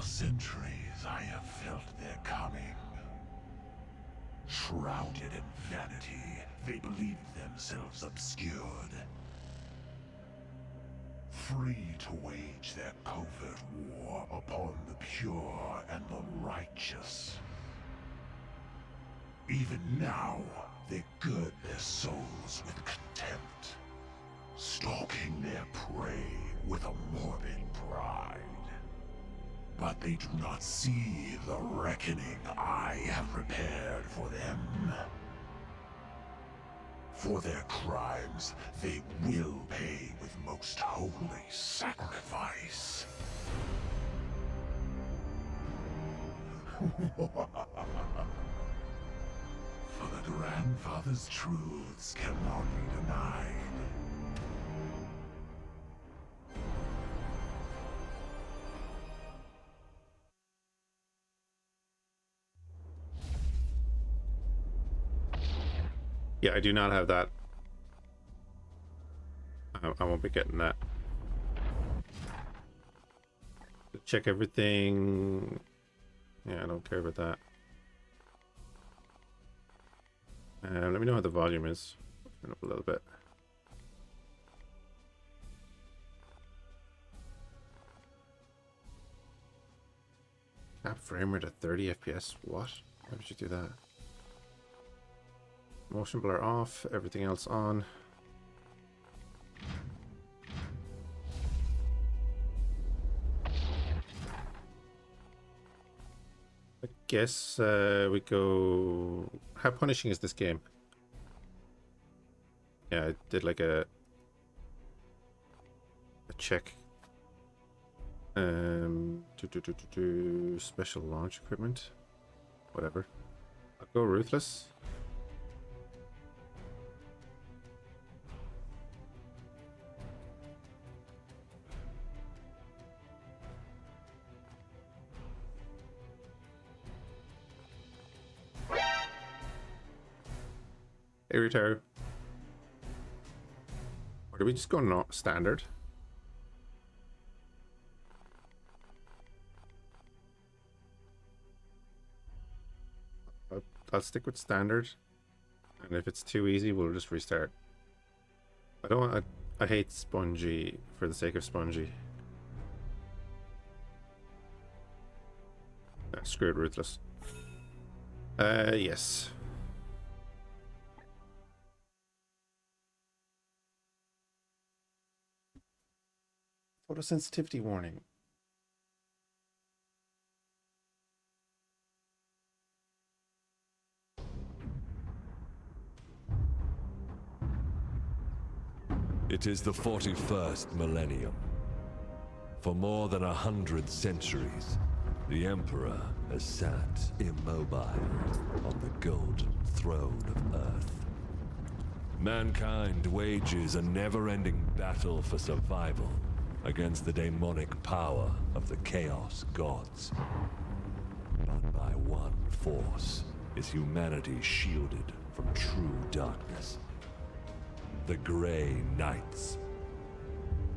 centuries I have felt their coming. Shrouded in vanity, they believe themselves obscured. Free to wage their covert war upon the pure and the righteous. Even now, they gird their souls with contempt, stalking their prey with a morbid pride. But they do not see the reckoning I have prepared for them. For their crimes, they will pay with most holy sacrifice. For the grandfather's truths cannot be denied. Yeah, I do not have that. I won't be getting that. Check everything. Yeah, I don't care about that. Let me know how the volume is. Turn up a little bit. Cap frame rate at 30 FPS. What? Why would you do that? Motion blur off, everything else on. I guess we go... How punishing is this game? Yeah, I did like a check. Special launch equipment. Whatever. I'll go ruthless. Hey, Rutaro. Or do we just go not standard? I'll stick with standard, and if it's too easy, we'll just restart. I don't want. I hate spongy for the sake of spongy. Screw it, ruthless. Yes. Photosensitivity warning. It is the 41st millennium. For more than 100 centuries, the Emperor has sat immobile on the golden throne of Earth. Mankind wages a never-ending battle for survival against the demonic power of the Chaos Gods. But by one force is humanity shielded from true darkness. The Grey Knights.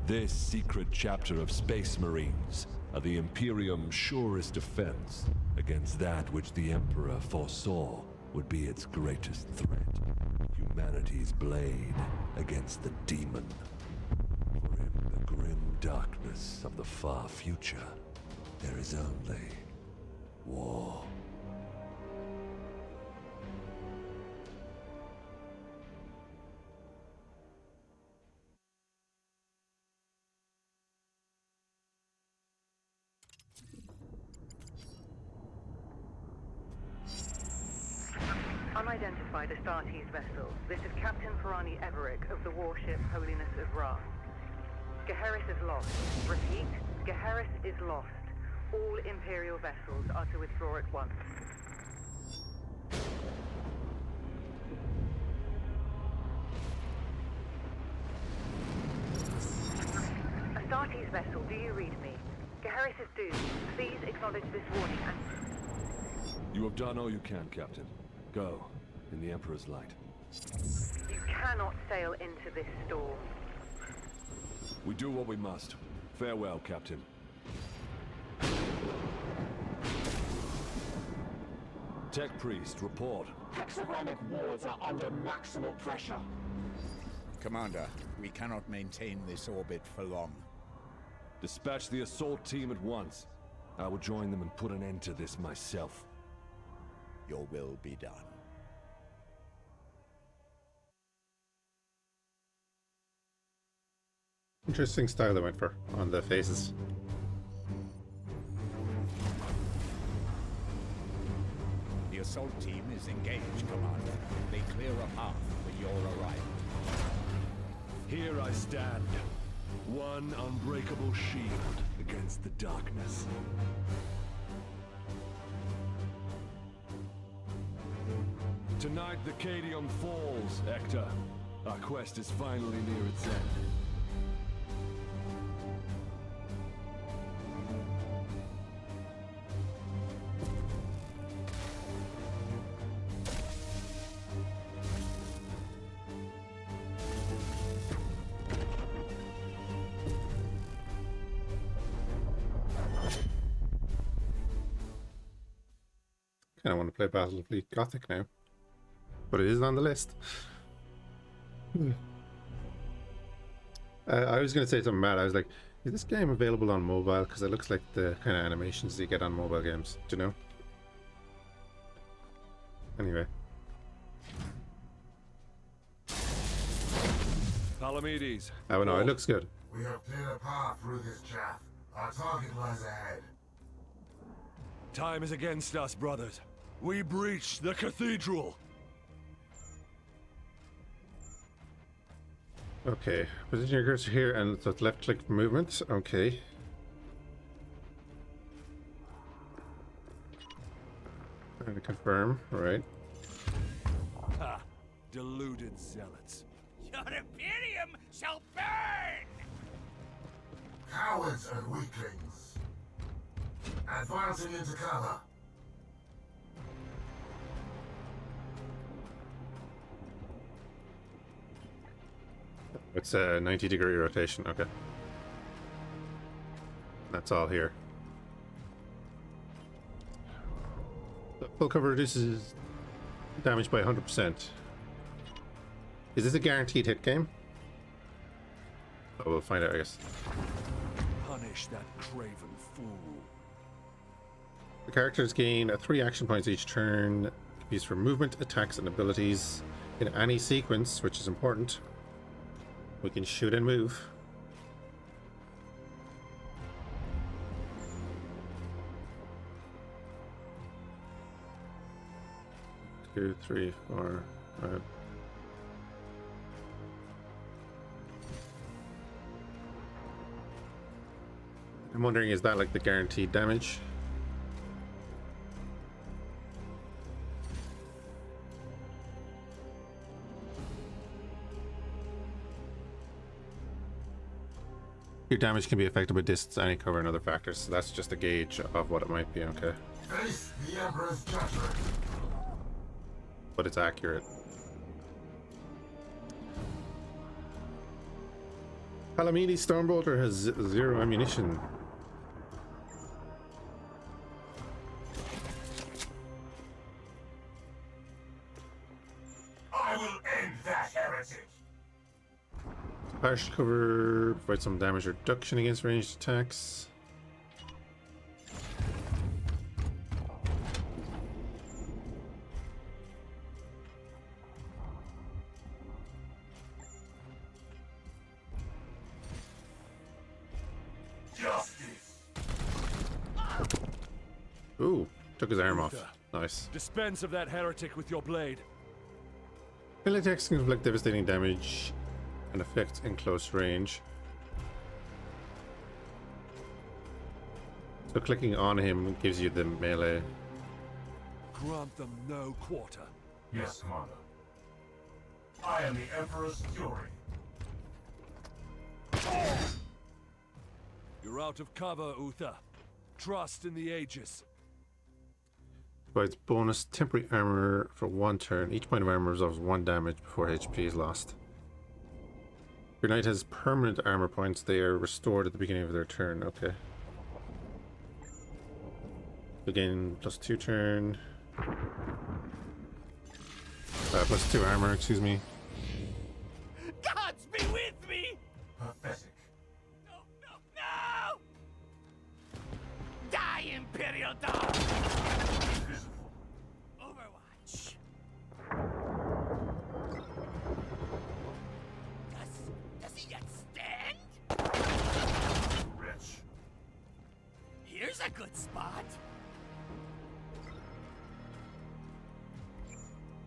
This secret chapter of Space Marines are the Imperium's surest defense against that which the Emperor foresaw would be its greatest threat. Humanity's blade against the demon. For in the grim darkness of the far future, there is only war. Unidentified Astartes vessel. This is Captain Ferrani Everick of the warship Holiness of Ra. Geheris is lost. Repeat, Geheris is lost. All Imperial vessels are to withdraw at once. Astartes vessel, do you read me? Geheris is doomed. Please acknowledge this warning and... You have done all you can, Captain. Go, in the Emperor's light. You cannot sail into this storm. We do what we must. Farewell, Captain. Tech Priest, report. Hexagramic wards are under maximal pressure. Commander, we cannot maintain this orbit for long. Dispatch the assault team at once. I will join them and put an end to this myself. Your will be done. Interesting style they went for on the faces. The assault team is engaged, Commander. They clear a path for your arrival. Here I stand. One unbreakable shield against the darkness. Tonight the Cadium falls, Hector. Our quest is finally near its end. Kind of want to play Battlefield Gothic now, but it is on the list. I was going to say something bad. I was like, is this game available on mobile? Because it looks like the kind of animations you get on mobile games. Do you know? Anyway. Palamedes. Oh no, it looks good. We have cleared a path through this chaff. Our target lies ahead. Time is against us, brothers. We breach the cathedral. Okay, position your cursor here and so it's left click for movement. Okay. Trying to confirm, alright. Ha! Deluded zealots. Your Imperium shall burn! Cowards and weaklings. Advancing into cover. It's a 90-degree rotation, okay. That's all here. The full cover reduces damage by 100%. Is this a guaranteed hit game? Oh, we'll find out, I guess. Punish that craven fool. The characters gain 3 action points each turn, used for movement, attacks, and abilities. In any sequence, which is important, we can shoot and move. Two, three, four, five. I'm wondering, is that like the guaranteed damage? Your damage can be affected by distance, any cover, and other factors. So that's just a gauge of what it might be, okay. Face the Emperor's judgment. But it's accurate. Palamedes Stormbolter has 0 ammunition. I will end that heretic. Partial cover provides some damage reduction against ranged attacks. Justice. Ooh, took his arm off. Nice. Dispense of that heretic with your blade. Melee attacks can inflict devastating damage and effects in close range. So clicking on him gives you the melee. Grant them no quarter. Yes, Commander. I am the Emperor's Fury. You're out of cover, Uther. Trust in the Aegis. Provides bonus temporary armor for 1 turn. Each point of armor resolves 1 damage before HP is lost. Your knight has permanent armor points. They are restored at the beginning of their turn. Okay. Again, +2 turn. +2 armor, excuse me. Gods be with me! Pathetic. No, no, no! Die, Imperial dog! Invisible. Overwatch. Does he yet stand? Wretch. Here's a good spot.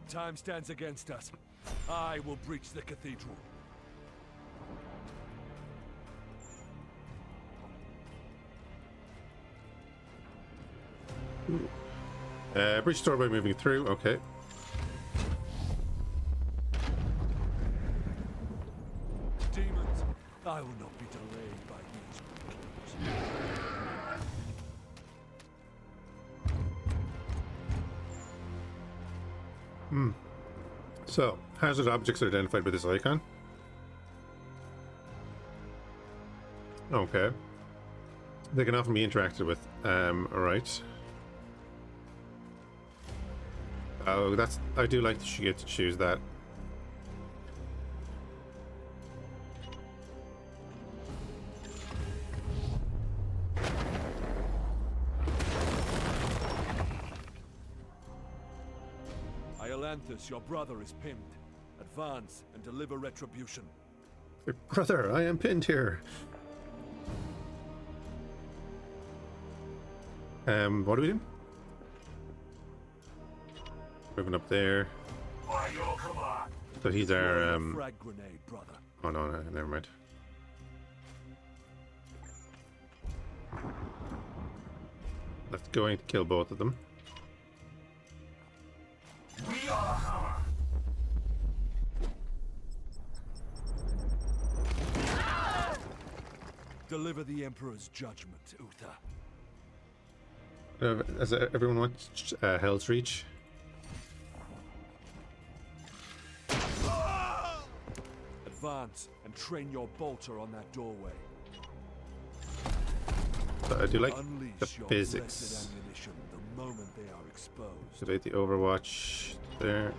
Time stands against us. I will breach the cathedral. Breach door by moving through, okay. Demons, I will not be delayed by these creatures. So, hazard objects are identified by this icon. Okay. They can often be interacted with. Alright. Oh, that's... I do like that you get to choose that. Iolanthus, your brother is pinned. Advance and deliver retribution. Brother, I am pinned here. What do we do? Moving up there. By your command. So he's Throw our your frag grenade, brother. oh no, never mind. That's going to kill both of them. We are the hammer. Deliver the Emperor's judgment, Uther. As everyone wants Hell's Reach. Advance and train your bolter on that doorway. But I do like Unleash the your physics. blessed ammunition the moment they are exposed. Activate the Overwatch there.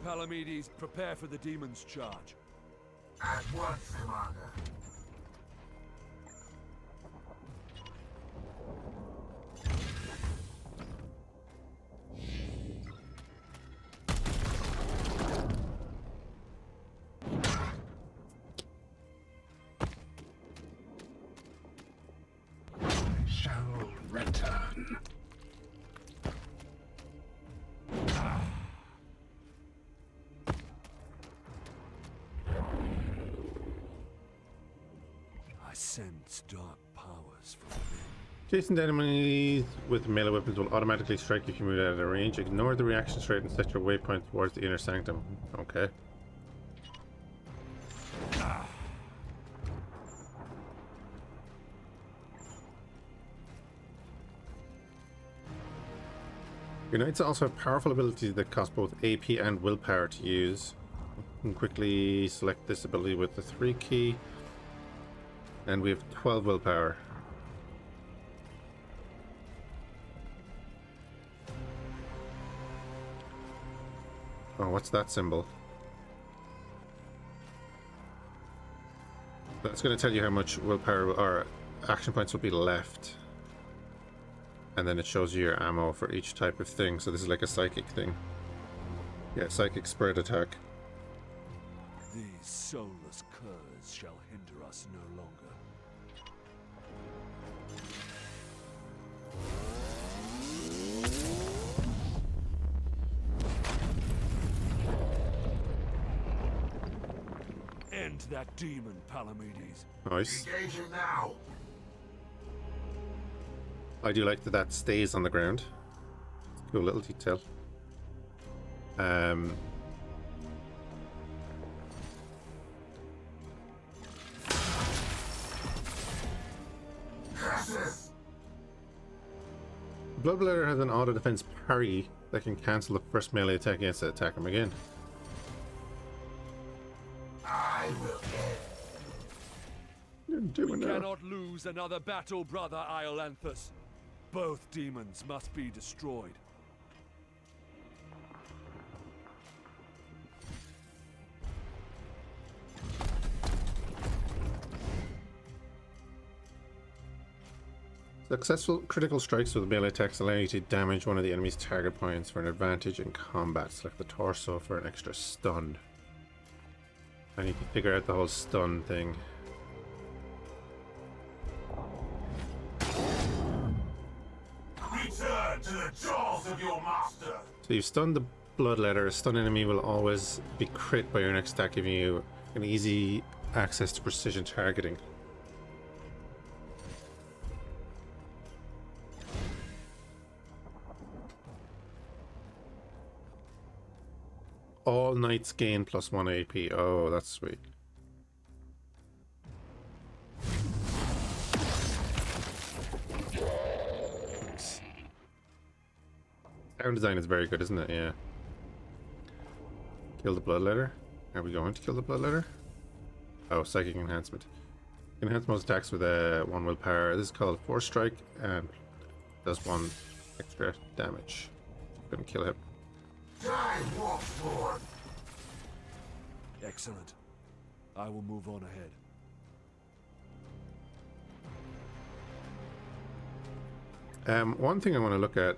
Palamedes, prepare for the demon's charge. At once, Commander. Shall return. I sense dark powers from within. Adjacent enemies with melee weapons will automatically strike if you move out of their range. Ignore the reaction straight and set your waypoint towards the inner sanctum. Okay. Your knights also have powerful abilities that cost both AP and willpower to use. You can quickly select this ability with the 3 key. And we have 12 willpower. Oh, what's that symbol? That's going to tell you how much willpower or action points will be left. And then it shows you your ammo for each type of thing. So this is like a psychic thing. Yeah, psychic spread attack. These soulless curs shall hinder us no longer. End that demon, Palamedes. Nice. Engage him now. I do like that that stays on the ground. Cool little detail. Curses. Bloodblader has an auto defense parry that can cancel the first melee attack against it, attack him again. I will You're doing We now. cannot lose another battle, brother Iolanthus. Both demons must be destroyed. Successful critical strikes with melee attacks allow you to damage one of the enemy's target points for an advantage in combat. Select the torso for an extra stun. I need to figure out the whole stun thing. Return to the jaws of your master. So you've stunned the Bloodletter. A stun enemy will always be crit by your next attack, giving you an easy access to precision targeting. All knights gain +1 AP. Oh, that's sweet. Sound design is very good, isn't it? Yeah. Kill the Bloodletter. Are we going to kill the Bloodletter? Oh, psychic enhancement. Enhance most attacks with a 1 willpower. This is called Force Strike and does 1 extra damage. Gonna kill him. Excellent. I will move on ahead. One thing I want to look at.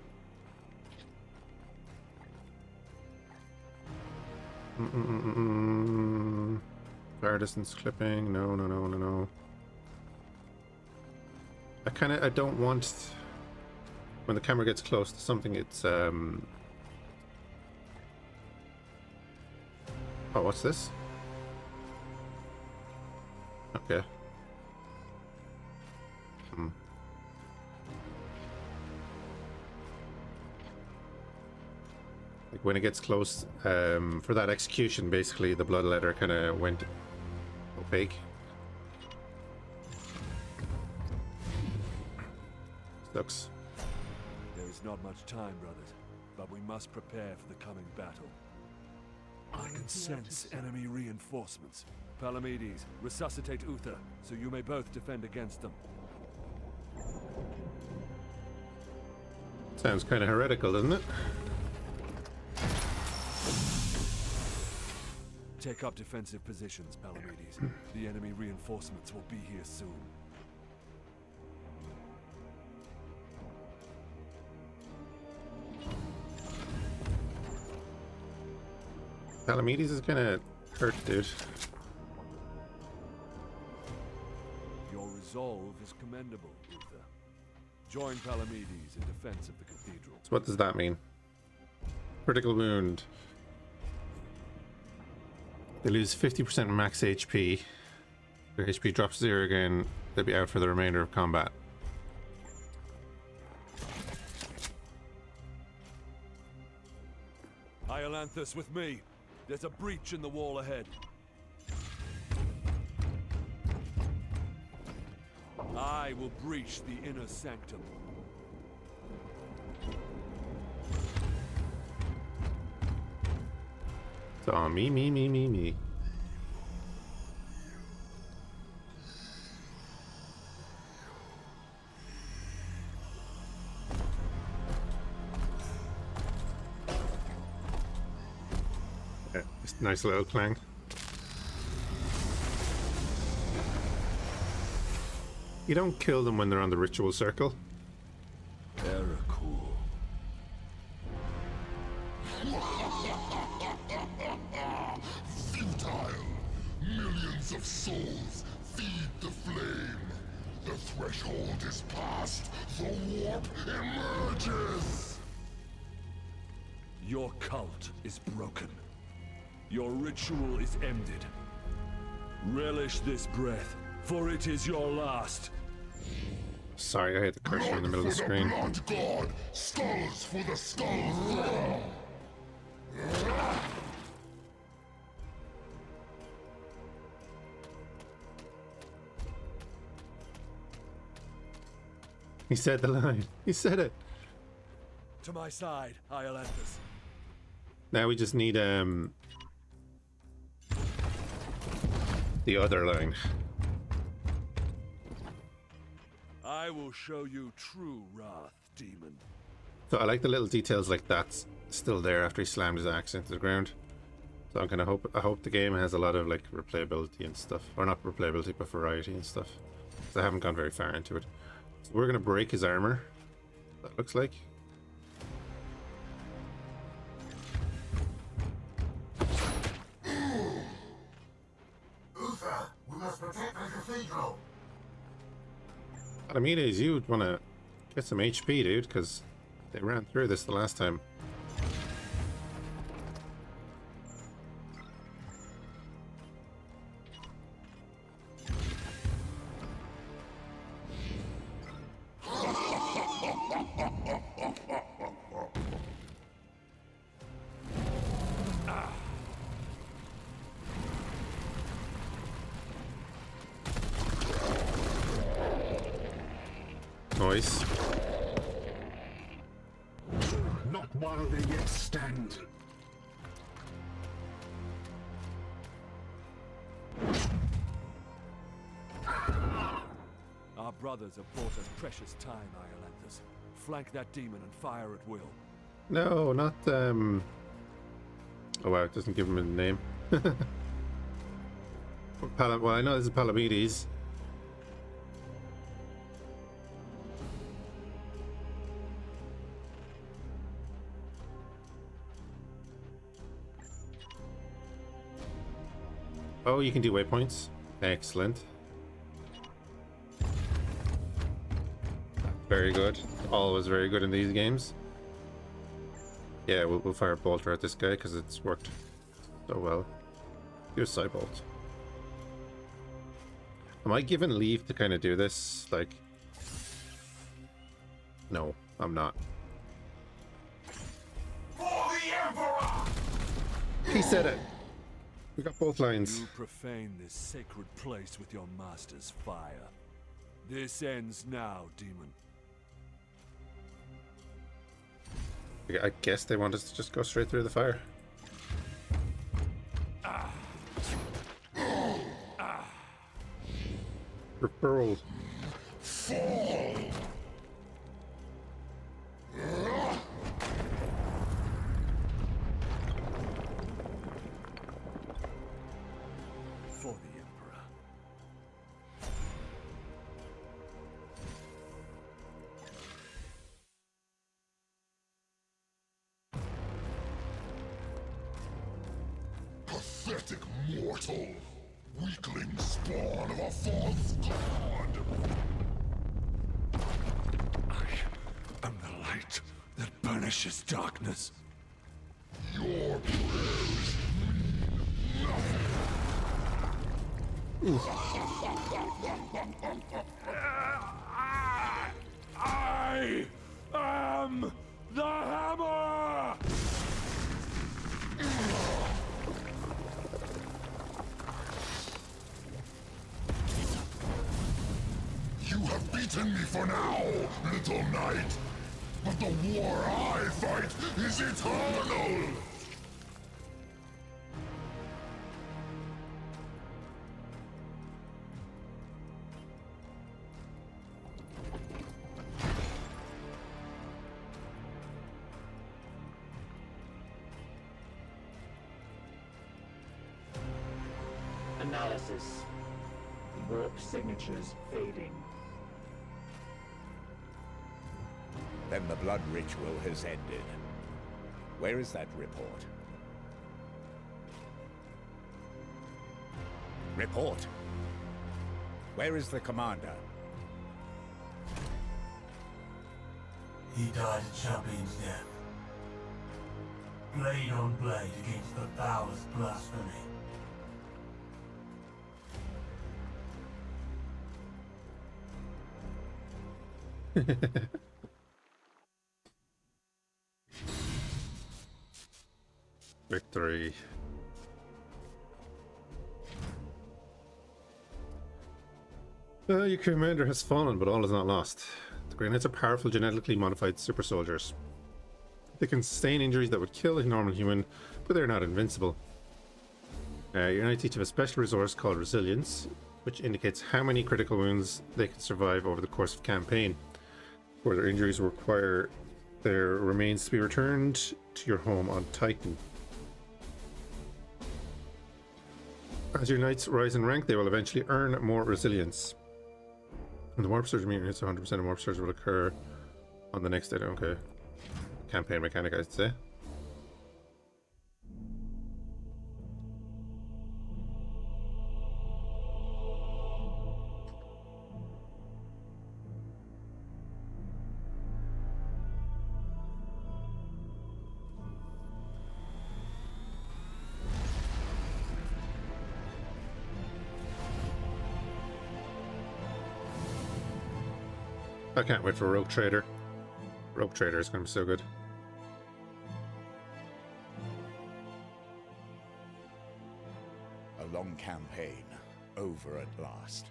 Fire distance clipping. No. I don't want when the camera gets close to something. It's Oh, what's this? Okay. Like when it gets close, for that execution, basically the Bloodletter kind of went opaque. Sucks. There is not much time, brothers, but we must prepare for the coming battle. I can sense enemy reinforcements. Palamedes, resuscitate Uther, so you may both defend against them. Sounds kind of heretical, doesn't it? Take up defensive positions, Palamedes. The enemy reinforcements will be here soon. Palamedes is gonna hurt, dude. Your resolve is commendable, Uther. Join Palamedes in defense of the cathedral. So what does that mean? Critical wound. They lose 50% max HP. Their HP drops 0 again. They'll be out for the remainder of combat. Iolanthus, with me. There's a breach in the wall ahead. I will breach the inner sanctum. So me. Yeah, just nice little clang. You don't kill them when they're on the ritual circle. Very cool. Futile! Millions of souls feed the flame. The threshold is passed. The warp emerges. Your cult is broken. Your ritual is ended. Relish this breath, for it is your last. Sorry, I had the cursor in the middle of the screen. Blood god! Skulls for the skull throne! He said the line. He said it. To my side, Iolanthus. Now we just need the other line. I will show you true wrath, demon. So I like the little details like that's still there after he slammed his axe into the ground. So I'm gonna I hope the game has a lot of like replayability and stuff, or not replayability but variety and stuff. So I haven't gone very far into it. So we're gonna break his armor. That looks like. Uther, we must protect the cathedral. Palamedes, you'd want to get some HP, dude, because they ran through this the last time. Nice. Not while they yet stand. Our brothers have bought us precious time, Iolanthus. Flank that demon and fire at will. No, not oh wow, it doesn't give him a name. Well, I know this is Palamedes. Oh, you can do waypoints. Excellent. Very good. Always very good in these games. Yeah, we'll fire a bolter at this guy because it's worked so well. Do a side bolt. Am I given leave to kind of do this? Like, no, I'm not. For the Emperor! He said it. We got both lines. You profane this sacred place with your master's fire. This ends now, demon. I guess they want us to just go straight through the fire. Repelled. For the Emperor. Pathetic mortal! Weakling spawn of a false god! I am the light that banishes darkness. Your prayers mean nothing! I am the hammer! You have beaten me for now, little knight! But the war I fight is eternal! Analysis. Warp signatures fading. Then the blood ritual has ended. Where is that report? Report! Where is the commander? He died a champion's death. Blade on blade against the foulest blasphemy. Victory. Your commander has fallen, but all is not lost. The Grey Knights are powerful, genetically modified super soldiers. They can sustain injuries that would kill a normal human, but they're not invincible. Your knights each have a special resource called Resilience, which indicates how many critical wounds they can survive over the course of campaign. where their injuries require their remains to be returned to your home on Titan. As your knights rise in rank, they will eventually earn more resilience. And the warp surge meter hits 100% of warp surge will occur on the next day. Okay. Campaign mechanic, I'd say. I can't wait for Rogue Trader. Rogue Trader is going to be so good. A long campaign, over at last.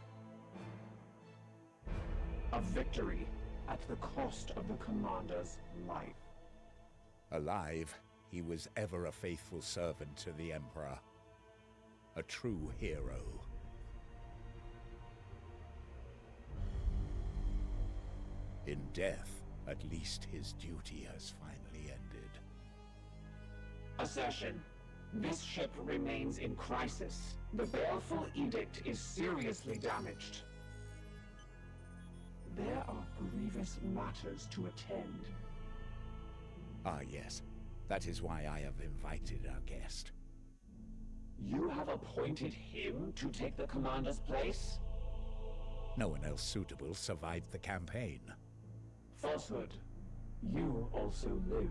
A victory at the cost of the commander's life. Alive, he was ever a faithful servant to the Emperor. A true hero. In death, at least his duty has finally ended. Assertion. This ship remains in crisis. The Baleful Edict is seriously damaged. There are grievous matters to attend. Ah, yes. That is why I have invited our guest. You have appointed him to take the commander's place? No one else suitable survived the campaign. Falsehood. You also live.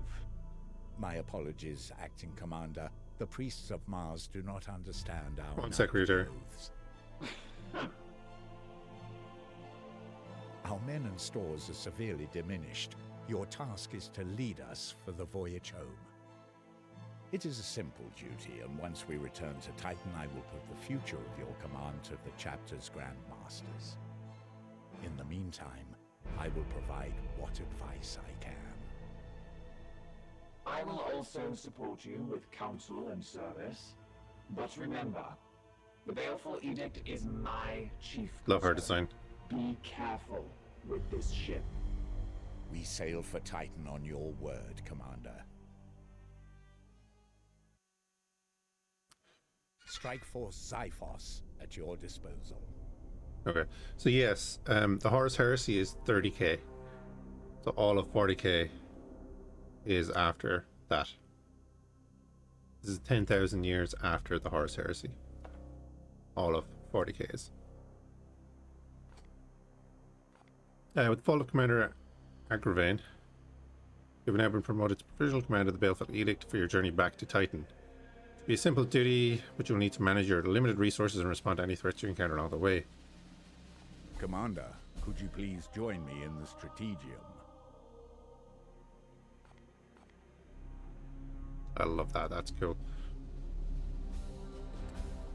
My apologies, Acting Commander. The priests of Mars do not understand our One Secretary. oaths. Our men and stores are severely diminished. Your task is to lead us for the voyage home. It is a simple duty, and once we return to Titan, I will put the future of your command to the chapter's grandmasters. In the meantime, I will provide what advice I can. I will also support you with counsel and service. But remember, the Baleful Edict is my chief Love her concern. design. Be careful with this ship. We sail for Titan on your word, Commander. Strike Force Xiphos at your disposal. Okay, so yes, the Horus Heresy is 30k. So all of 40k is after that. This is 10,000 years after the Horus Heresy. All of 40k is. With the fall of Commander Agravain, you've now been promoted to Provisional Commander of the Baleful Edict for your journey back to Titan. It'll be a simple duty, but you'll need to manage your limited resources and respond to any threats you encounter along the way. Commander, could you please join me in the Strategium? I love that. That's cool.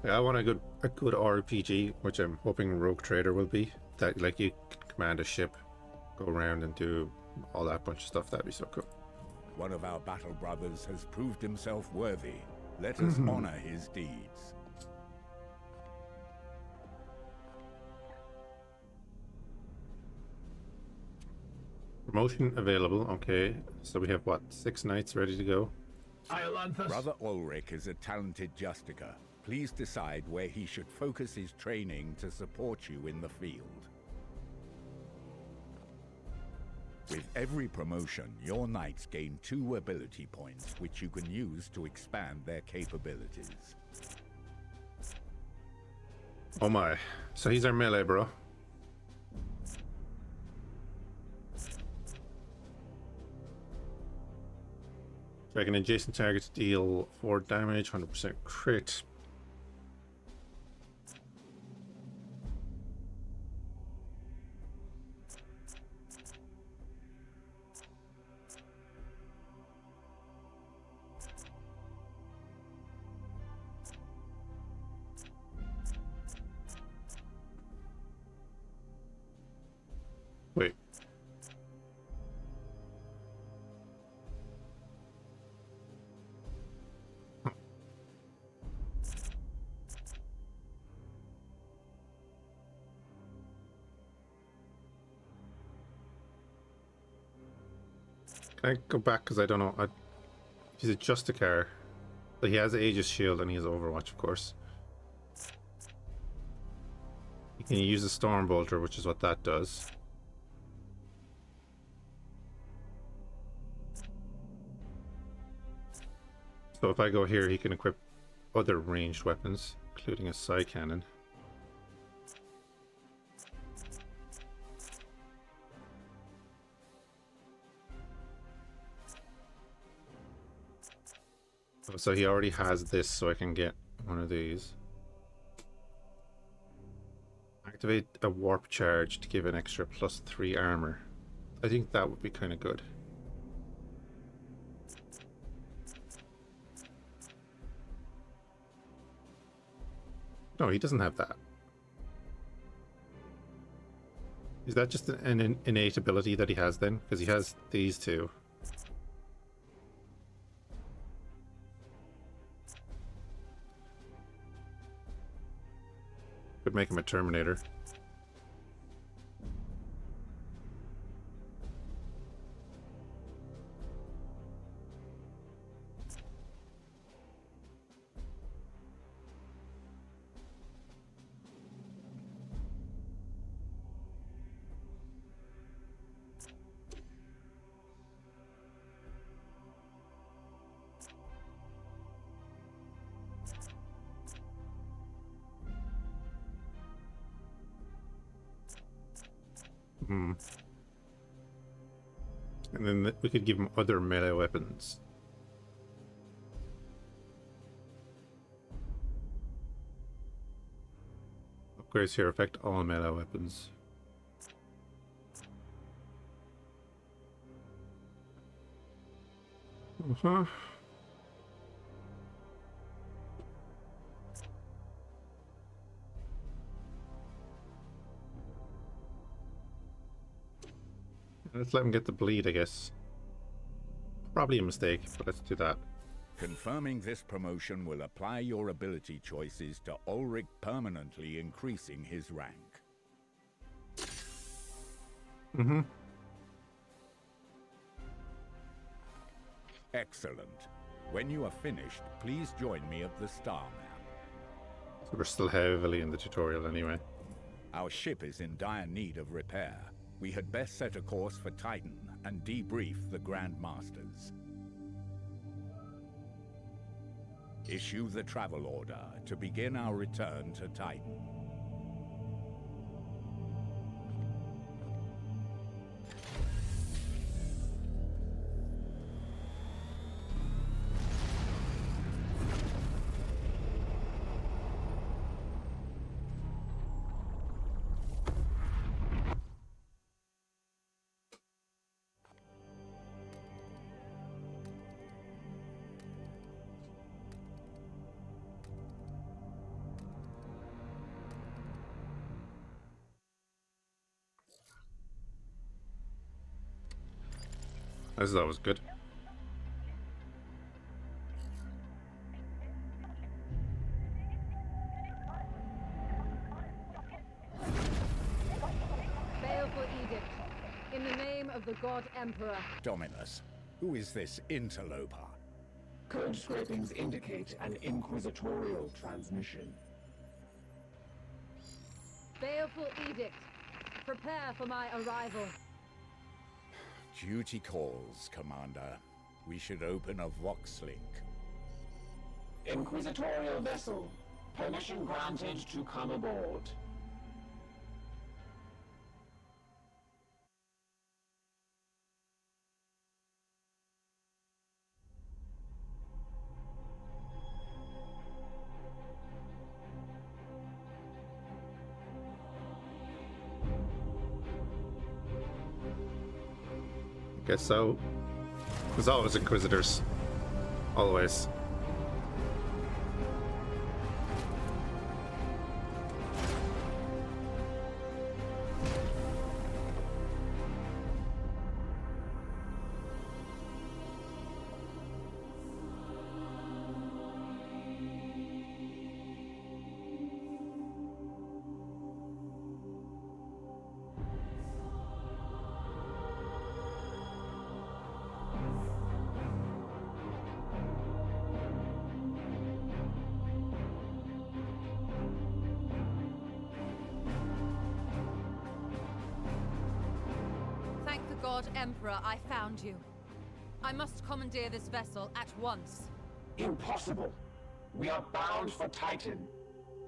Yeah, I want a good RPG, which I'm hoping Rogue Trader will be. That like you can command a ship, go around and do all that bunch of stuff. That'd be so cool. One of our battle brothers has proved himself worthy. Let us honor his deeds. Promotion available. Okay, so we have what, 6 knights ready to go? Brother Ulrich is a talented Justicar. Please decide where he should focus his training to support you in the field. With every promotion, your knights gain 2 ability points, which you can use to expand their capabilities. Oh my. So he's our melee, bro. Dragging adjacent targets deal 4 damage, 100% crit. Wait. Can I go back? Because I don't know. Is it just a car? But he has Aegis Shield and he has Overwatch, of course. You can use the Storm Bolter, which is what that does. So if I go here, he can equip other ranged weapons, including a Psy Cannon. So he already has this, so I can get one of these. Activate a warp charge to give an extra +3 armor. I think that would be kind of good. No, he doesn't have that. Is that just an innate ability that he has then? Because he has these two. Could make him a Terminator. Hmm. And then we could give him other melee weapons. Upgrades here affect all melee weapons. Uh-huh. Let's let him get the bleed, I guess. Probably a mistake, but let's do that. Confirming this promotion will apply your ability choices to Ulrich, permanently increasing his rank. Mm-hmm. Excellent. When you are finished, please join me at the Star Map. So we're still heavily in the tutorial anyway. Our ship is in dire need of repair. We had best set a course for Titan and debrief the Grand Masters. Issue the travel order to begin our return to Titan. This is always good. Baleful edict. In the name of the God Emperor. Dominus, who is this interloper? Code scrapings indicate an inquisitorial transmission. Baleful edict. Prepare for my arrival. Duty calls, Commander. We should open a Vox link. Inquisitorial vessel. Permission granted to come aboard. Guess so. There's always Inquisitors. Always. God Emperor, I found you. I must commandeer this vessel at once. Impossible. We are bound for Titan.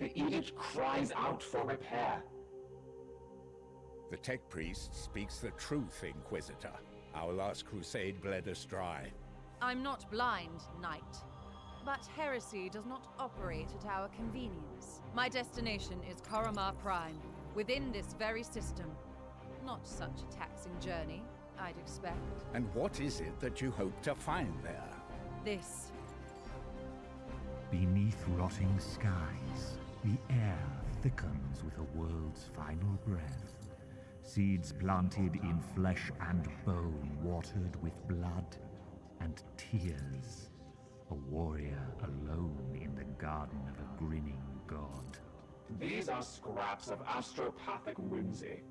The edict cries out for repair. The tech priest speaks the truth, Inquisitor. Our last crusade bled us dry. I'm not blind, Knight. But heresy does not operate at our convenience. My destination is Koromar Prime, within this very system. Not such a taxing journey, I'd expect. And what is it that you hope to find there? This. Beneath rotting skies, the air thickens with a world's final breath. Seeds planted in flesh and bone, watered with blood and tears. A warrior alone in the garden of a grinning god. These are scraps of astropathic whimsy.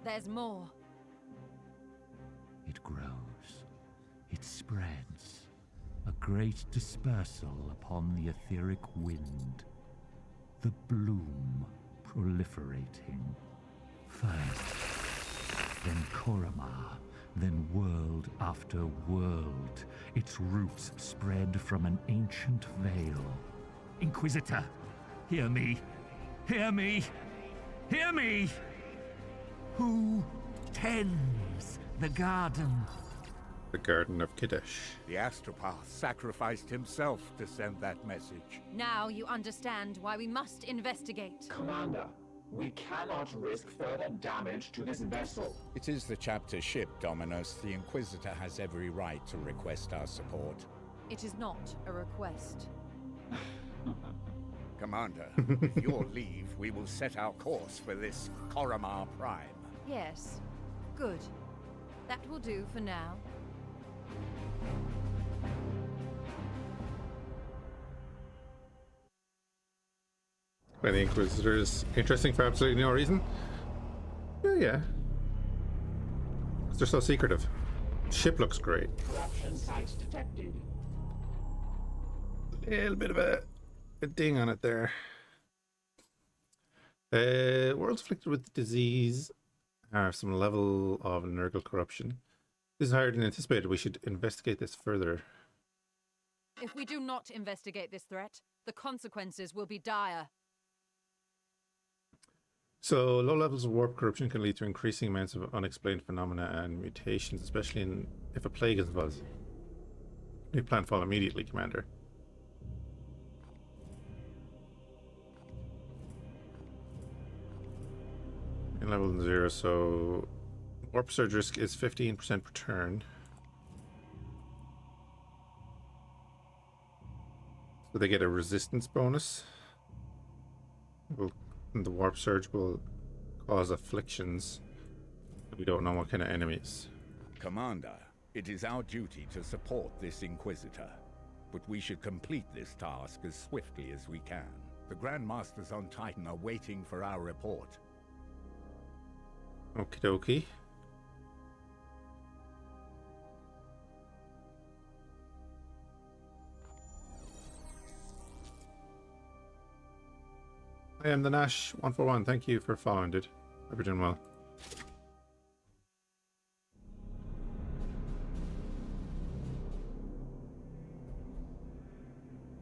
There's more. It grows. It spreads. A great dispersal upon the etheric wind. The bloom proliferating. First, then Koromar, then world after world. Its roots spread from an ancient veil. Inquisitor, hear me! Hear me! Hear me! Who tends the garden? The Garden of Kadesh. The astropath sacrificed himself to send that message. Now you understand why we must investigate. Commander, we cannot risk further damage to this vessel. It is the chapter ship, Dominus. The Inquisitor has every right to request our support. It is not a request. Commander, with your leave, we will set our course for this Koromar Prime. Yes. Good. That will do for now. By the Inquisitors, interesting for absolutely no reason. Yeah. Because they're so secretive. Ship looks great. Corruption site detected. A little bit of a ding on it there. Worlds afflicted with disease have some level of Nurgle corruption. This is higher than anticipated. We should investigate this further. If we do not investigate this threat, the consequences will be dire. So, low levels of warp corruption can lead to increasing amounts of unexplained phenomena and mutations, especially if a plague is involved. New plan fall immediately, Commander. In level 0, so warp surge risk is 15% per turn. So they get a resistance bonus. And the warp surge will cause afflictions. We don't know what kind of enemies. Commander, it is our duty to support this Inquisitor, but we should complete this task as swiftly as we can. The Grandmasters on Titan are waiting for our report. Okie dokie. I am the Nash 141. Thank you for following, dude. Hope you're doing well.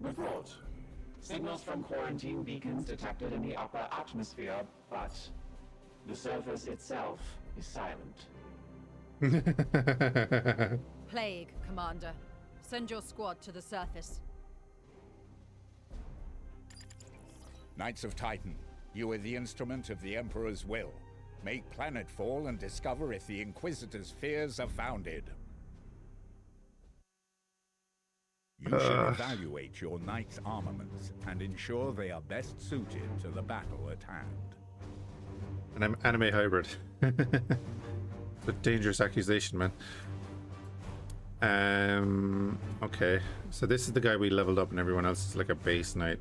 Report. Signals from quarantine beacons detected in the upper atmosphere, but the surface itself is silent. Plague, Commander. Send your squad to the surface. Knights of Titan, you are the instrument of the Emperor's will. Make planetfall and discover if the Inquisitor's fears are founded. You should evaluate your knight's armaments and ensure they are best suited to the battle at hand. An anime hybrid. It's a dangerous accusation, man. Okay. So this is the guy we leveled up and everyone else is like a base knight.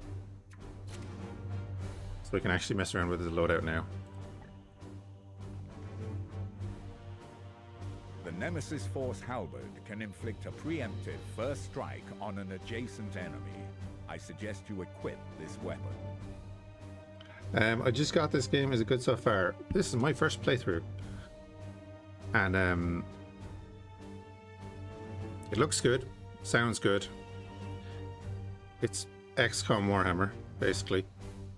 So we can actually mess around with his loadout now. The Nemesis Force Halberd can inflict a preemptive first strike on an adjacent enemy. I suggest you equip this weapon. I just got this game. Is it good so far? This is my first playthrough. And It looks good. Sounds good. It's XCOM Warhammer, basically.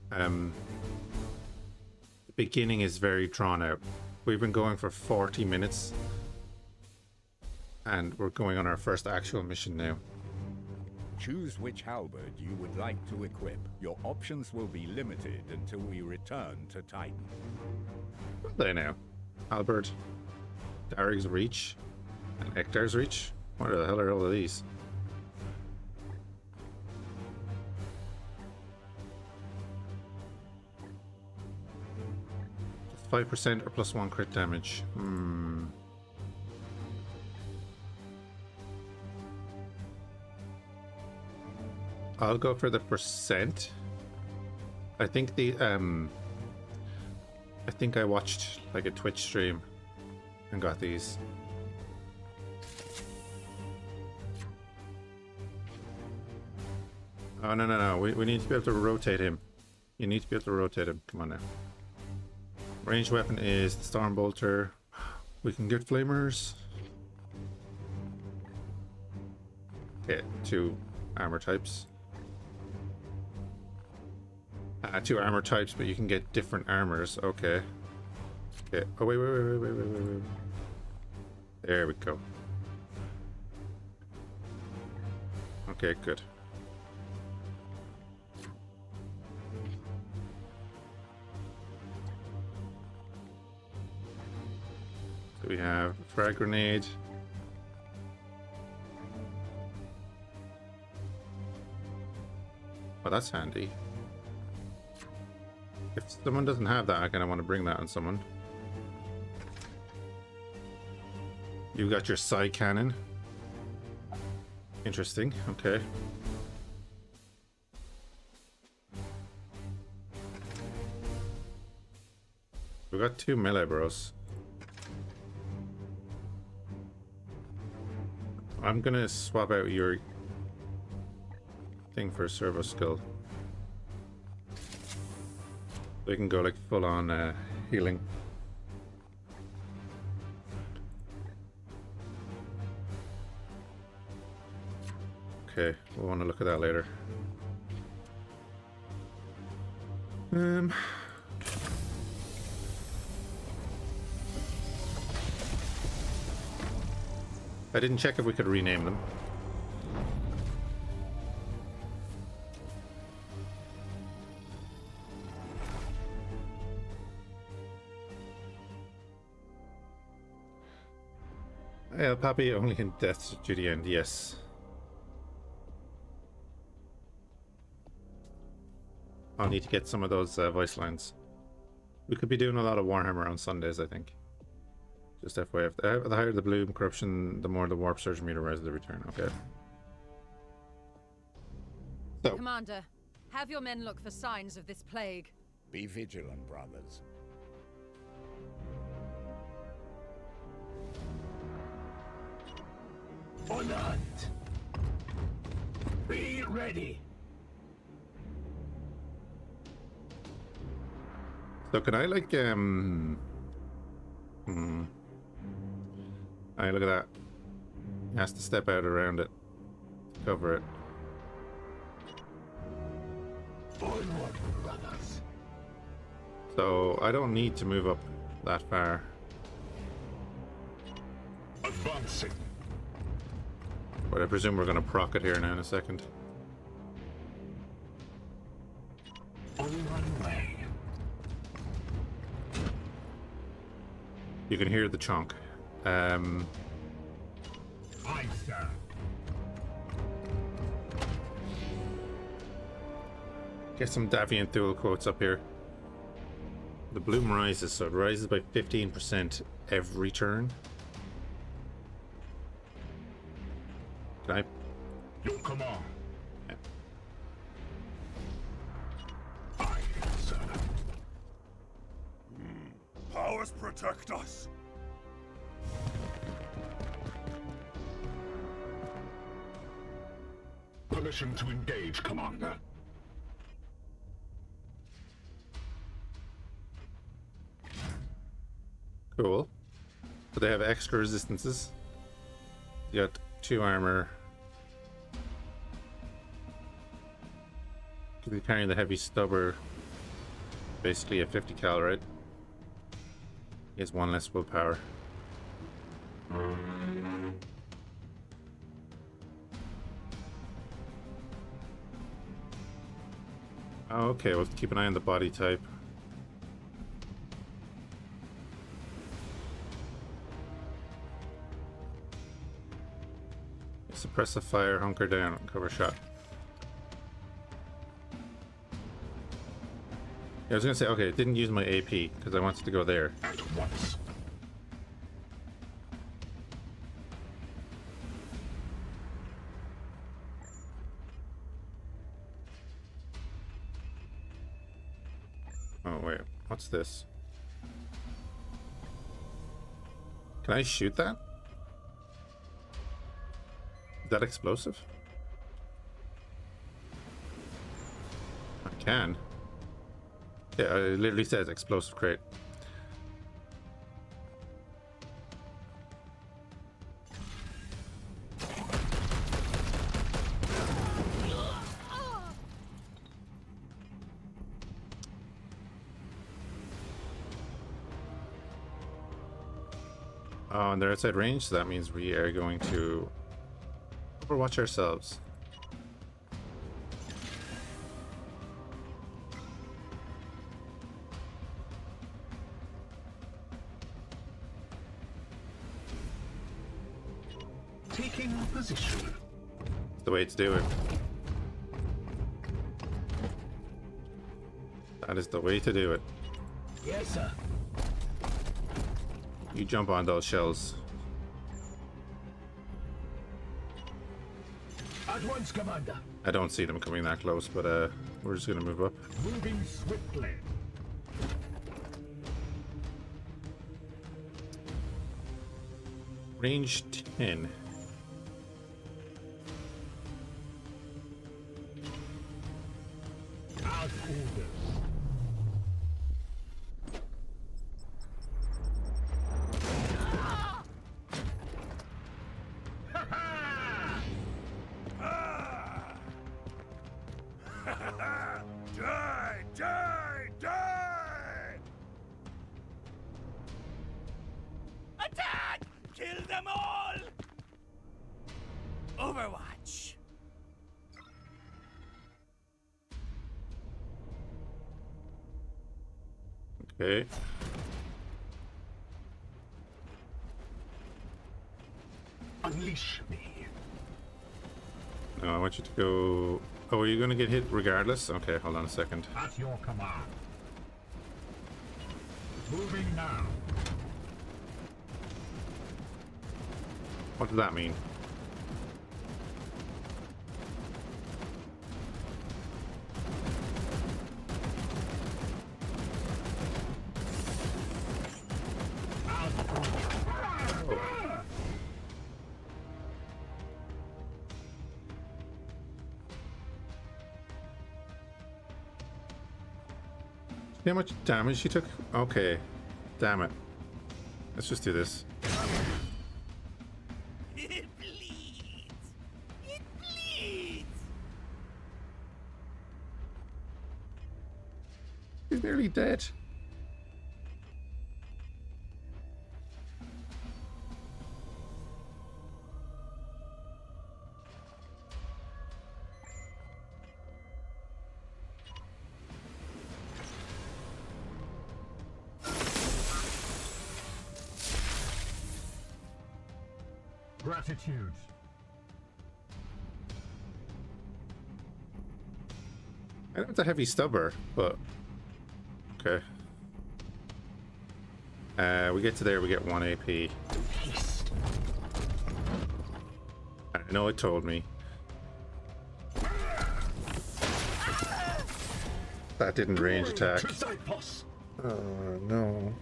The beginning is very drawn out. We've been going for 40 minutes. And we're going on our first actual mission now. Choose which halberd you would like to equip. Your options will be limited until we return to Titan. What are they now? Halberd, Darig's Reach, and Ektar's Reach? What the hell are all of these? 5% or +1 crit damage. I'll go for the percent. I think I watched like a Twitch stream and got these. Oh no. We need to be able to rotate him. You need to be able to rotate him. Come on now. Ranged weapon is the Storm Bolter. We can get flamers. Okay, 2 armor types. 2 armor types, but you can get different armors. Okay. Okay. Oh wait. There we go. Okay, good. So we have frag grenade. Oh, that's handy. If someone doesn't have that, I kind of want to bring that on someone. You got your side cannon. Interesting. Okay. We got 2 melee bros. I'm gonna swap out your thing for a servo skill. They can go like full on healing. Okay, we'll want to look at that later. I didn't check if we could rename them. Yeah, Pappy only in death to the end, yes. I'll need to get some of those voice lines. We could be doing a lot of Warhammer on Sundays, I think. Just FYI, the higher the bloom corruption, the more the warp surge meter rises every turn. Okay. So. Commander, have your men look for signs of this plague. Be vigilant, brothers. On the hunt. Be ready. So can I like Alright, look at that. He has to step out around it. Cover it. Onward, brothers. So I don't need to move up that far. Advancing. But I presume we're gonna proc it here now in a second. On my way. You can hear the chunk. Aye, sir. Get some Davian Thule quotes up here. The bloom rises, so it rises by 15% every turn. Can I? Your command. Yeah. Aye, sir. Powers protect us. Permission to engage, Commander. Cool. So they have extra resistances. You got 2 armor. Could be carrying the heavy stubber. Basically a 50 cal, right? He has 1 less willpower. Oh, okay, we'll keep an eye on the body type. Suppress the fire, hunker down, cover shot. Yeah, I was gonna say, okay, I didn't use my AP because I wanted to go there. At once. Oh wait, what's this? Can I shoot that? Is that explosive? I can. Yeah, it literally says explosive crate. Oh, and they're outside range, so that means we are going to overwatch ourselves. Taking position. It's the way to do it. That is the way to do it. Yes, sir. You jump on those shells. At once, Commander. I don't see them coming that close, but we're just gonna move up. Moving swiftly. Range 10. As ordered. Die! Die! Die! Attack! Kill them all! Overwatch. Okay. Unleash me. No, I want you to go. Oh, are you gonna get hit regardless? Okay, hold on a second. At your command. Moving now. What does that mean? See how much damage she took? Okay. Damn it. Let's just do this. It bleeds. It bleeds. He's nearly dead. Gratitude. I know it's a heavy stubber, but okay. We get to there, we get 1 AP. Haste. I know it told me. That didn't range attack. Oh no.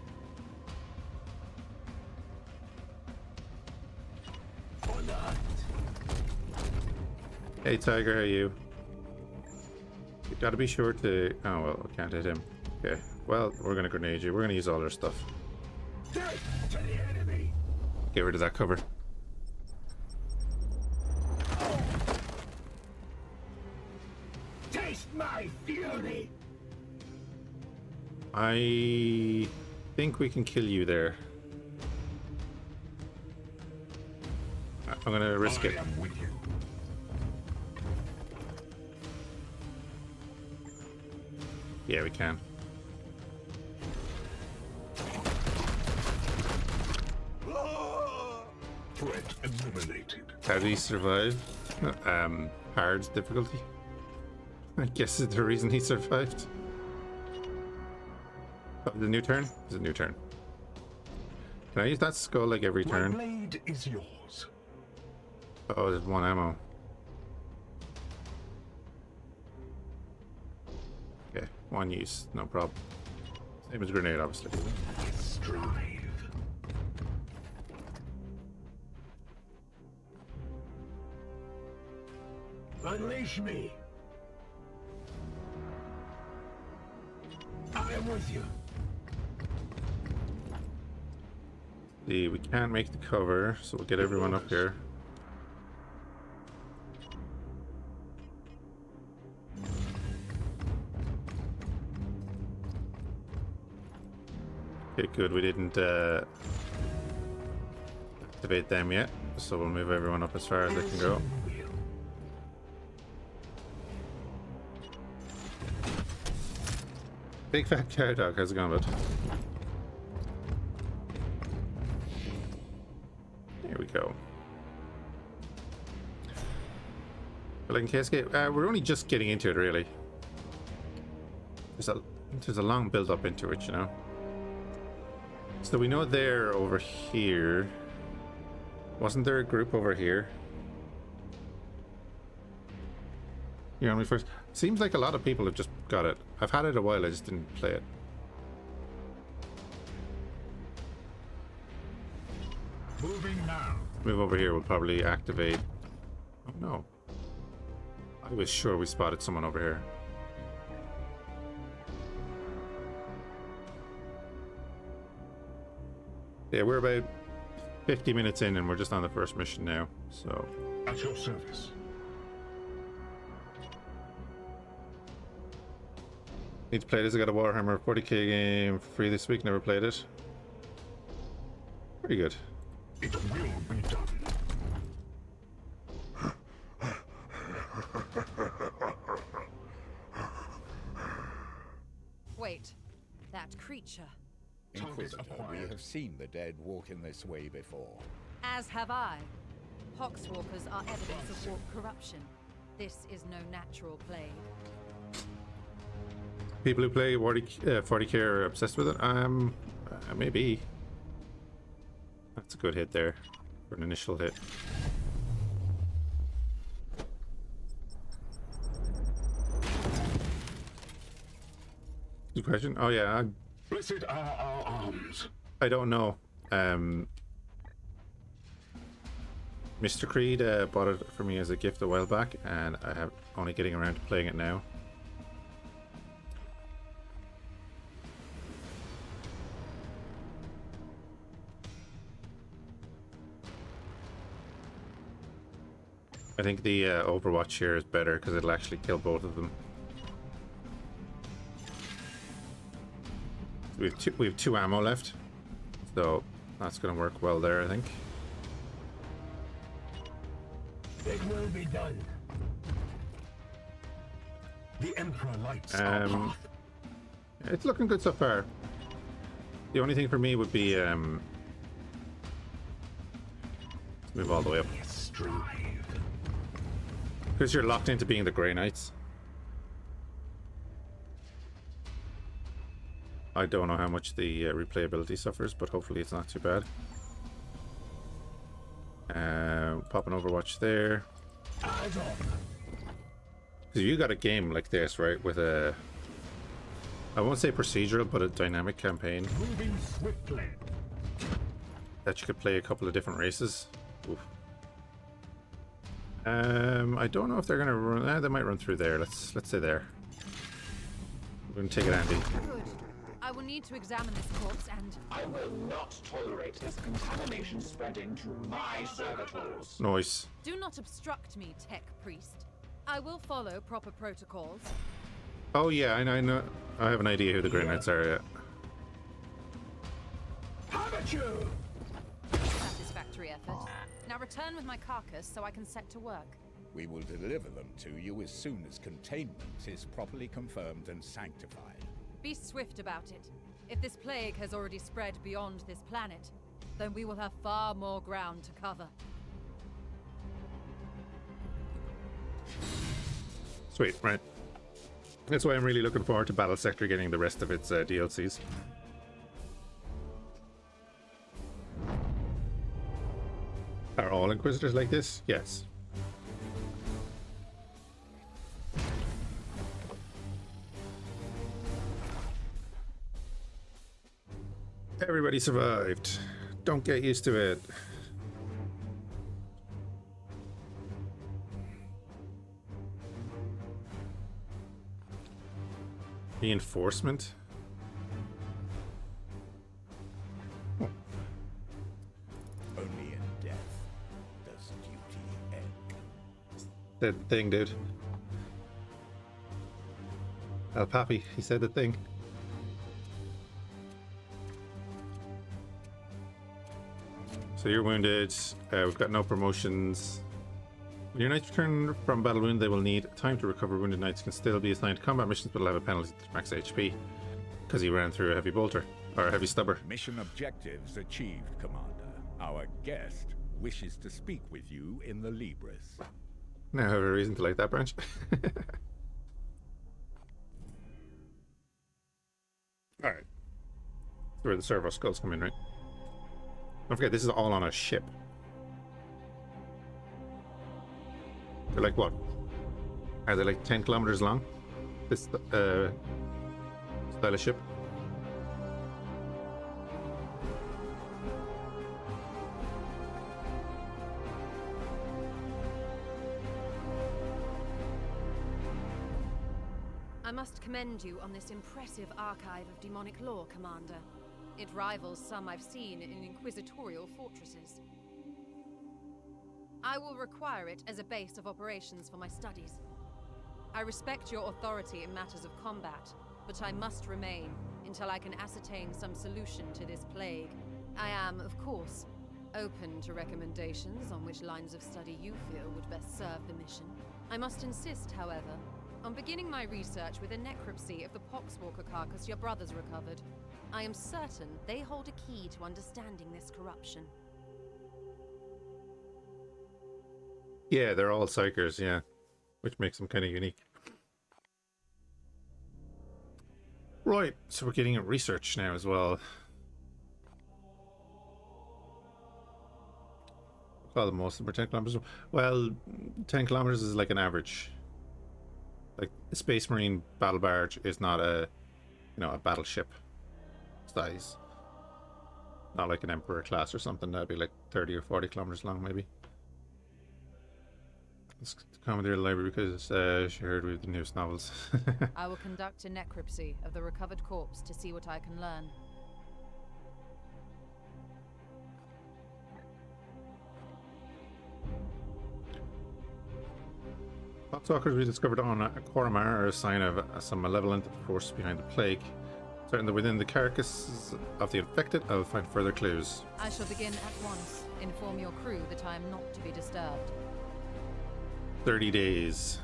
Hey Tiger, how are you? You gotta be sure to... Oh well, I can't hit him. Okay, well, we're gonna grenade you. We're gonna use all our stuff. Death to the enemy. Get rid of that cover. my fury. I think we can kill you there. I'm gonna risk it. I am with you. Yeah, we can. Threat eliminated. How did he survive? Hard difficulty. I guess is the reason he survived. Oh, the new turn? It's a new turn. Can I use that skull like every My turn? blade is yours. Oh, there's one ammo. Okay, one use, no problem. Same as grenade, obviously. Strive. Unleash me. I am with you. We can't make the cover, so we'll get everyone up here. Okay, good. We didn't activate them yet, so we'll move everyone up as far as they can go. Big fat cow dog, how's it going, bud? There we go. But in Chaosgate, we're only just getting into it, really. There's a long build up into it, you know. So we know they're over here. Wasn't there a group over here? You know, when we first... Seems like a lot of people have just got it. I've had it a while, I just didn't play it. Moving now. Move over here, we'll probably activate... Oh no. I was sure we spotted someone over here. Yeah, we're about 50 minutes in and we're just on the first mission now, so... At your service. Need to play this. I got a Warhammer 40k game free this week, never played it. Pretty good. It will be done. Wait, that creature. Inquisitor, we have seen the dead walk in this way before. As have I. Poxwalkers are evidence of warp corruption. This is no natural plague. People who play 40k are obsessed with it. Maybe. That's a good hit there for an initial hit. Good question. Oh yeah, Blessed are our arms. I don't know. Mr. Creed bought it for me as a gift a while back, and I have only getting around to playing it now. I think the Overwatch here is better because it'll actually kill both of them. We have two ammo left, so that's going to work well there, I think. It will be done. The Emperor lights our path. It's looking good so far. The only thing for me would be move all the way up. Because you're locked into being the Grey Knights. I don't know how much the replayability suffers, but hopefully it's not too bad. Pop an Overwatch there. Because you got a game like this, right, with a... I won't say procedural, but a dynamic campaign. Moving swiftly. That you could play a couple of different races. Oof. I don't know if they're gonna run. They might run through there. Let's say there. We're gonna take it, Andy. Good. I will need to examine this corpse and... I will not tolerate this contamination spreading to my servitors. Noise. Do not obstruct me, Tech Priest. I will follow proper protocols. Oh yeah, I know. I have an idea who the Grey Knights are. Yeah. Satisfactory effort. Now return with my carcass so I can set to work. We will deliver them to you as soon as containment is properly confirmed and sanctified. Be swift about it. If this plague has already spread beyond this planet, then we will have far more ground to cover. Sweet, right. That's why I'm really looking forward to Battlesector getting the rest of its DLCs. Are all Inquisitors like this? Yes. Everybody survived. Don't get used to it. Reinforcement? Only in death does duty end. Said the thing, dude. El Papi, he said the thing. So you're wounded. We've got no promotions. When your knights return from battle wound, they will need time to recover. Wounded knights can still be assigned to combat missions, but will have a penalty to max HP because he ran through a heavy bolter or a heavy stubber. Mission objectives achieved, Commander. Our guest wishes to speak with you in the Libris. Now I have a reason to like that branch. Alright. Where the servo skulls come in, right? Don't forget, this is all on a ship. They're like what? Are they like 10 kilometers long? This style of ship? I must commend you on this impressive archive of demonic lore, Commander. It rivals some I've seen in inquisitorial fortresses. I will require it as a base of operations for my studies. I respect your authority in matters of combat, but I must remain until I can ascertain some solution to this plague. I am, of course, open to recommendations on which lines of study you feel would best serve the mission. I must insist, however, on beginning my research with a necropsy of the Poxwalker carcass your brothers recovered. I am certain they hold a key to understanding this corruption. Yeah, they're all psychers, yeah. Which makes them kind of unique. Right, so we're getting a research now as well. Well, the most of them are 10 kilometers. Well, 10 kilometers is like an average. Like, a Space Marine battle barge is not a, you know, a battleship size. Not like an Emperor class or something. That'd be like 30 or 40 kilometers long, maybe. Let's commandeer the library because she heard we have the newest novels. I will conduct a necropsy of the recovered corpse to see what I can learn. Poxwalkers we discovered on Quaramar are a sign of some malevolent force behind the plague. Certain that within the carcasses of the infected, I will find further clues. I shall begin at once. Inform your crew that I am not to be disturbed. 30 days.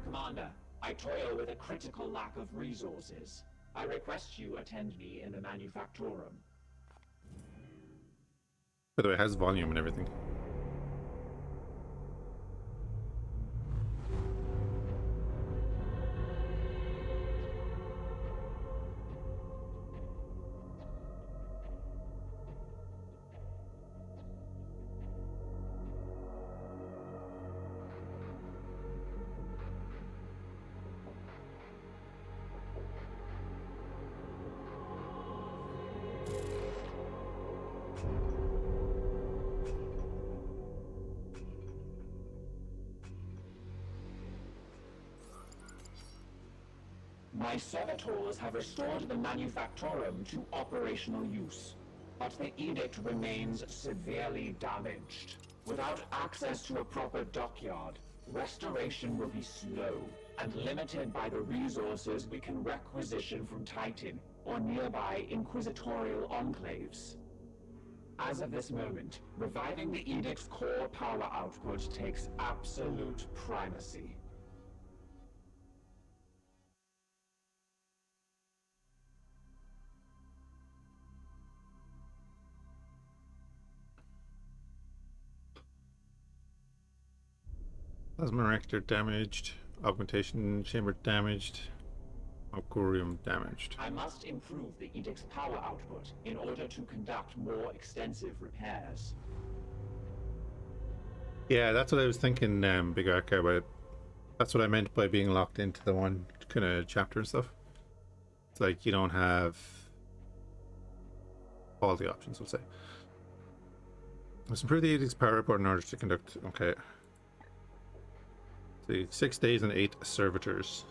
Commander, I toil with a critical lack of resources. I request you attend me in the Manufactorum. By the way, it has volume and everything. My servitors have restored the Manufactorum to operational use, but the edict remains severely damaged. Without access to a proper dockyard, restoration will be slow and limited by the resources we can requisition from Titan or nearby inquisitorial enclaves. As of this moment, reviving the Edict's core power output takes absolute primacy. Plasma reactor damaged. Augmentation chamber damaged. Augurium damaged. I must improve the Edict's power output in order to conduct more extensive repairs. Yeah, that's what I was thinking, Big Arca, but that's what I meant by being locked into the one kind of chapter and stuff. It's like you don't have all the options, we'll say. Let's improve the Edict's power output in order to conduct. Okay. See, 6 days and 8 servitors.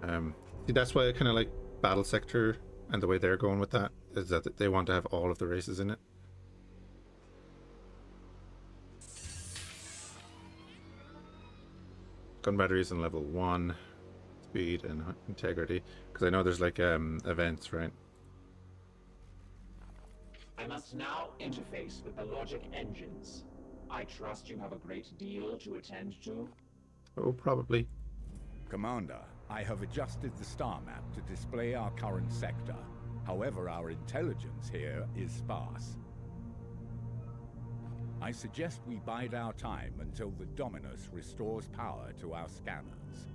See, that's why I kind of like Battletech and the way they're going with that is that they want to have all of the races in it. Gun batteries in level 1, speed and integrity, because I know there's like events, right? I must now interface with the logic engines. I trust you have a great deal to attend to. Oh, probably. Commander, I have adjusted the star map to display our current sector. However, our intelligence here is sparse. I suggest we bide our time until the Dominus restores power to our scanners.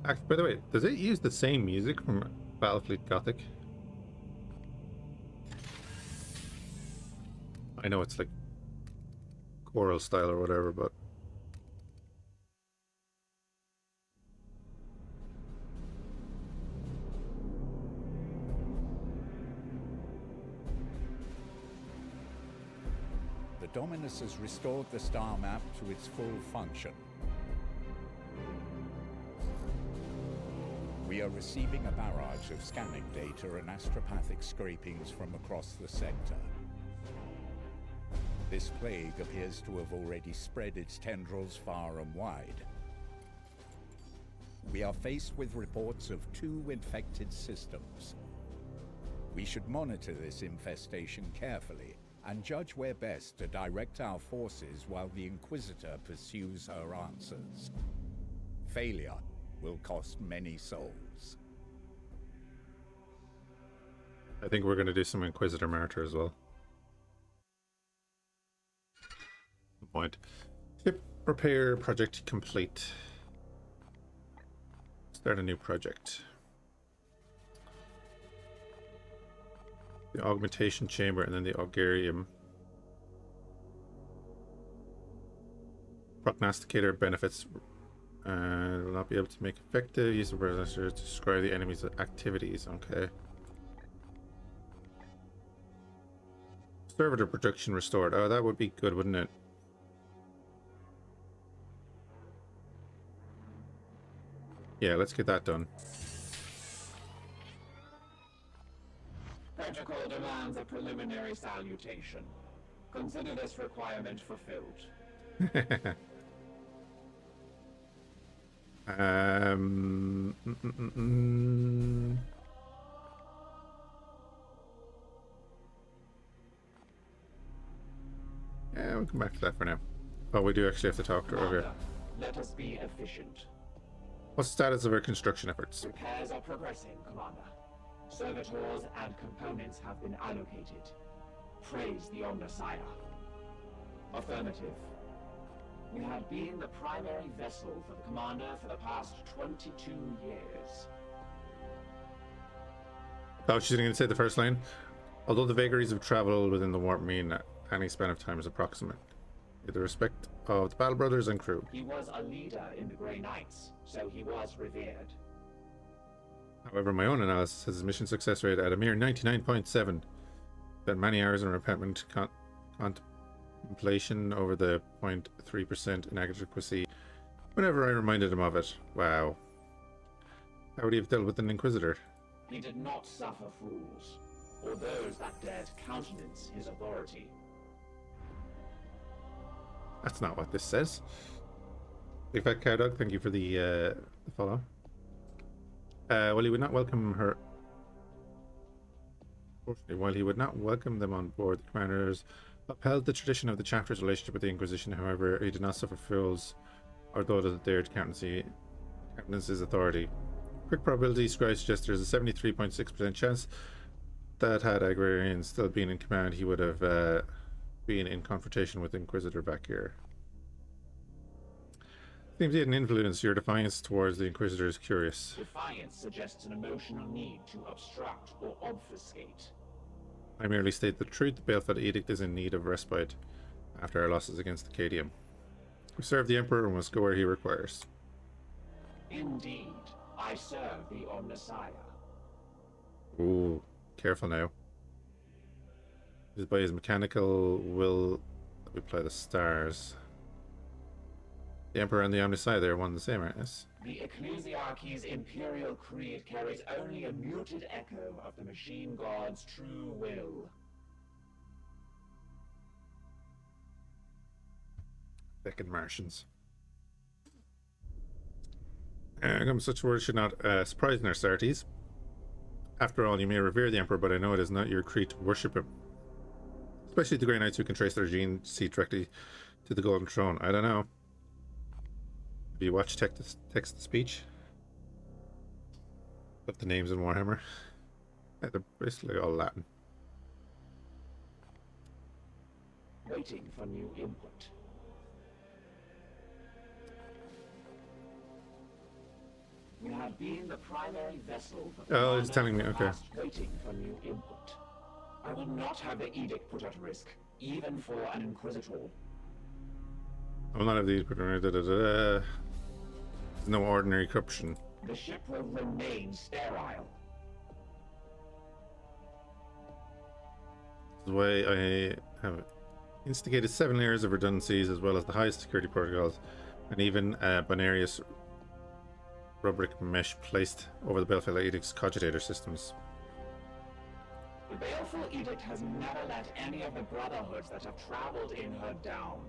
Actually, by the way, does it use the same music from Battlefleet Gothic? I know it's like choral style or whatever, but The Dominus has restored the star map to its full function. We are receiving a barrage of scanning data and astropathic scrapings from across the sector. This plague appears to have already spread its tendrils far and wide. We are faced with reports of 2 infected systems. We should monitor this infestation carefully and judge where best to direct our forces while the Inquisitor pursues her answers. Failure will cost many souls. I think we're going to do some Inquisitor Martyr as well. Point. Ship repair project complete. Start a new project. The augmentation chamber and then the augurium. Prognosticator benefits will not be able to make effective use of processor to describe the enemy's activities. Okay. Servitor production restored. Oh, that would be good, wouldn't it? Yeah, let's get that done. Protocol demands a preliminary salutation. Consider this requirement fulfilled. Yeah, we'll come back to that for now. Oh, we do actually have to talk to her over here. Let us be efficient. What's the status of our construction efforts? Repairs are progressing, Commander. Servitors and components have been allocated. Praise the Omnissiah. Affirmative. We have been the primary vessel for the Commander for the past 22 years. Oh, she's going to say the first line. Although the vagaries of travel within the warp mean any span of time is approximate, with the respect of the Battle Brothers and crew. He was a leader in the Grey Knights, so he was revered. However, my own analysis has his mission success rate at a mere 99.7. Spent many hours in repentment contemplation over the 0.3% inadequacy whenever I reminded him of it. Wow. How would he have dealt with an Inquisitor? He did not suffer fools, or those that dared countenance his authority. That's not what this says. Big Fat Cow Dog, thank you for the follow. Well, he would not welcome her. Unfortunately, while he would not welcome them on board, the commanders upheld the tradition of the chapter's relationship with the Inquisition. However, he did not suffer fools or those that dared countenance his authority. Quick probability scribe suggests there's a 73.6% chance that had Agrarian still been in command, he would have been in confrontation with Inquisitor back here. Seems he had an influence. Your defiance towards the Inquisitor is curious. Defiance suggests an emotional need to obstruct or obfuscate. I merely state the truth. The Baleful Edict is in need of respite after our losses against Acadium. We serve the Emperor and must go where he requires. Indeed, I serve the Omnissiah. Ooh, careful now. It is by his mechanical will that we apply the stars. The Emperor and the Omnissiah, they're one and the same, aren't they? The Ecclesiarchy's imperial creed carries only a muted echo of the machine god's true will. Second Martians. Such words should not surprise Narsartes. After all, you may revere the Emperor, but I know it is not your creed to worship him. Especially the Grey Knights who can trace their gene seed directly to the Golden Throne. I don't know. Have you watched text-to-speech? Put the names in Warhammer. Yeah, they're basically all Latin. Waiting for new input. You have been the primary vessel for Oh, it's telling me, okay. Waiting for new input. I will not have the edict put at risk, even for an Inquisitor. I will not have these. There's no ordinary corruption. The ship will remain sterile. This is why I have instigated 7 layers of redundancies as well as the highest security protocols, and even binarious rubric mesh placed over the Baleful Edict's cogitator systems. The Baleful Edict has never let any of the Brotherhoods that have traveled in her down.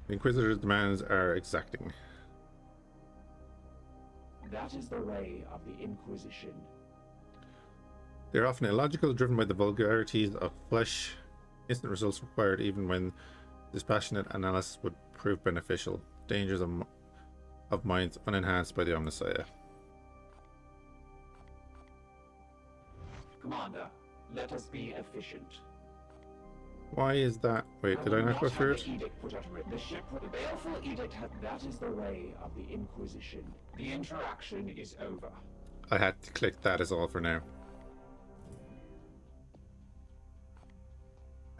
The Inquisitor's demands are exacting. That is the way of the Inquisition. They are often illogical, driven by the vulgarities of flesh. Instant results required even when dispassionate analysis would prove beneficial. Dangers of minds unenhanced by the Omnissiah. Commander, let us be efficient. Why is that? Wait, did I not go through it? The ship with the Baleful Edict that is the way of the Inquisition. The interaction is over. I had to click that is all for now.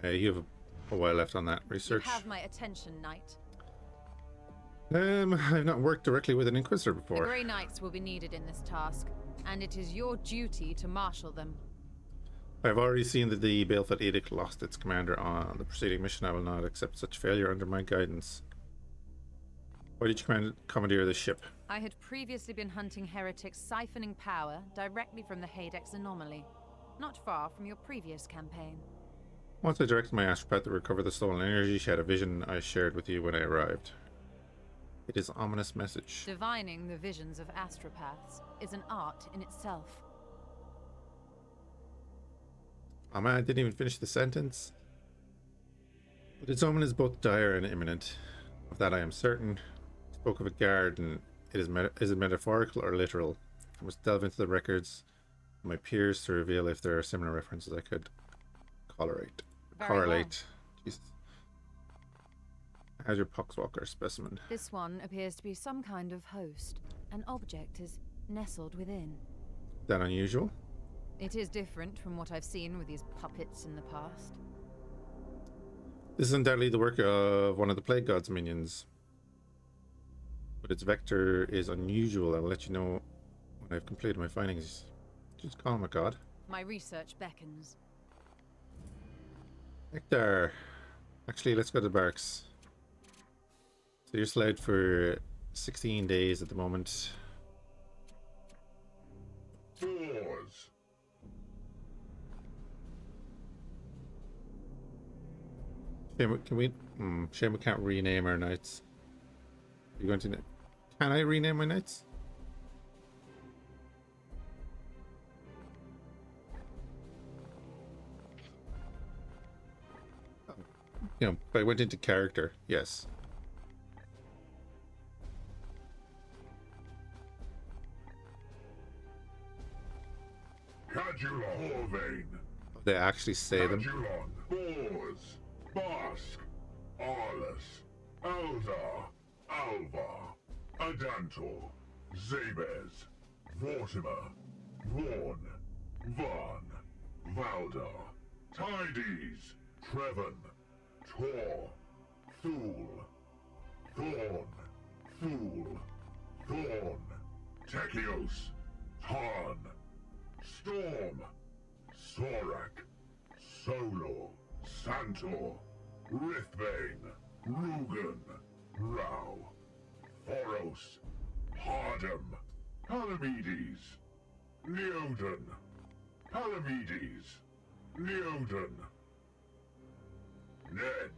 You have a while left on that research. You have my attention, Knight. I've not worked directly with an Inquisitor The before. Grey Knights will be needed in this task, and it is your duty to marshal them. I've already seen that the Baleful Edict lost its commander on the preceding mission. I will not accept such failure under my guidance. Why did you commandeer the ship? I had previously been hunting heretics siphoning power directly from the Haydex anomaly, not far from your previous campaign. Once I directed my astropath to recover the stolen energy, she had a vision I shared with you when I arrived. It is an ominous message. Divining the visions of astropaths is an art in itself. Oh man, I didn't even finish the sentence. But its omen is both dire and imminent. Of that I am certain. I spoke of a guard, and is it metaphorical or literal? I must delve into the records of my peers to reveal if there are similar references I could correlate. Jesus. How's your Poxwalker specimen? This one appears to be some kind of host. An object is nestled within. That unusual? It is different from what I've seen with these puppets in the past. This is undoubtedly the work of one of the Plague God's minions. But its vector is unusual. I'll let you know when I've completed my findings. Just call him a god. My research beckons. Hector. Actually, let's go to the barracks. So you're slowed for 16 days at the moment. Can we? Shame we can't rename our knights. Are you going to? Can I rename my knights? You know, if I went into character, yes. Cadula Horvain. They actually say them. Cadulon, Bors, Bask, Arlus, Eldar, Alvar, Adantor, Zabez, Vortimer, Vorn, Varn, Valdar, Tydes, Trevon, Tor, Thul, Thorn, Thul, Thorn, Techios, Tarn, Storm, Sorak, Solo, Santor, Rithbane, Rugen, Rao, Thoros, Hardam, Palamedes, Leoden, Palamedes, Leoden, Ned,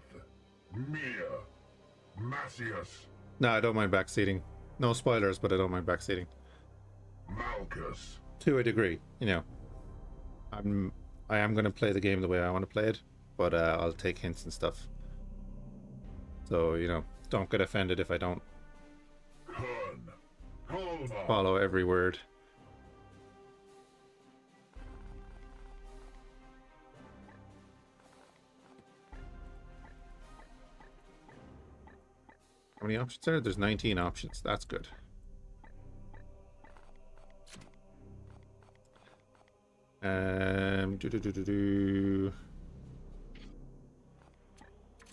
Mia, Massius, No, I don't mind backseating. No spoilers, but I don't mind backseating. Malchus, To a degree, you know. I am going to play the game the way I want to play it, but I'll take hints and stuff. So, you know, don't get offended if I don't Kern, Kolmar, follow every word. How many options are there? There's 19 options. That's good.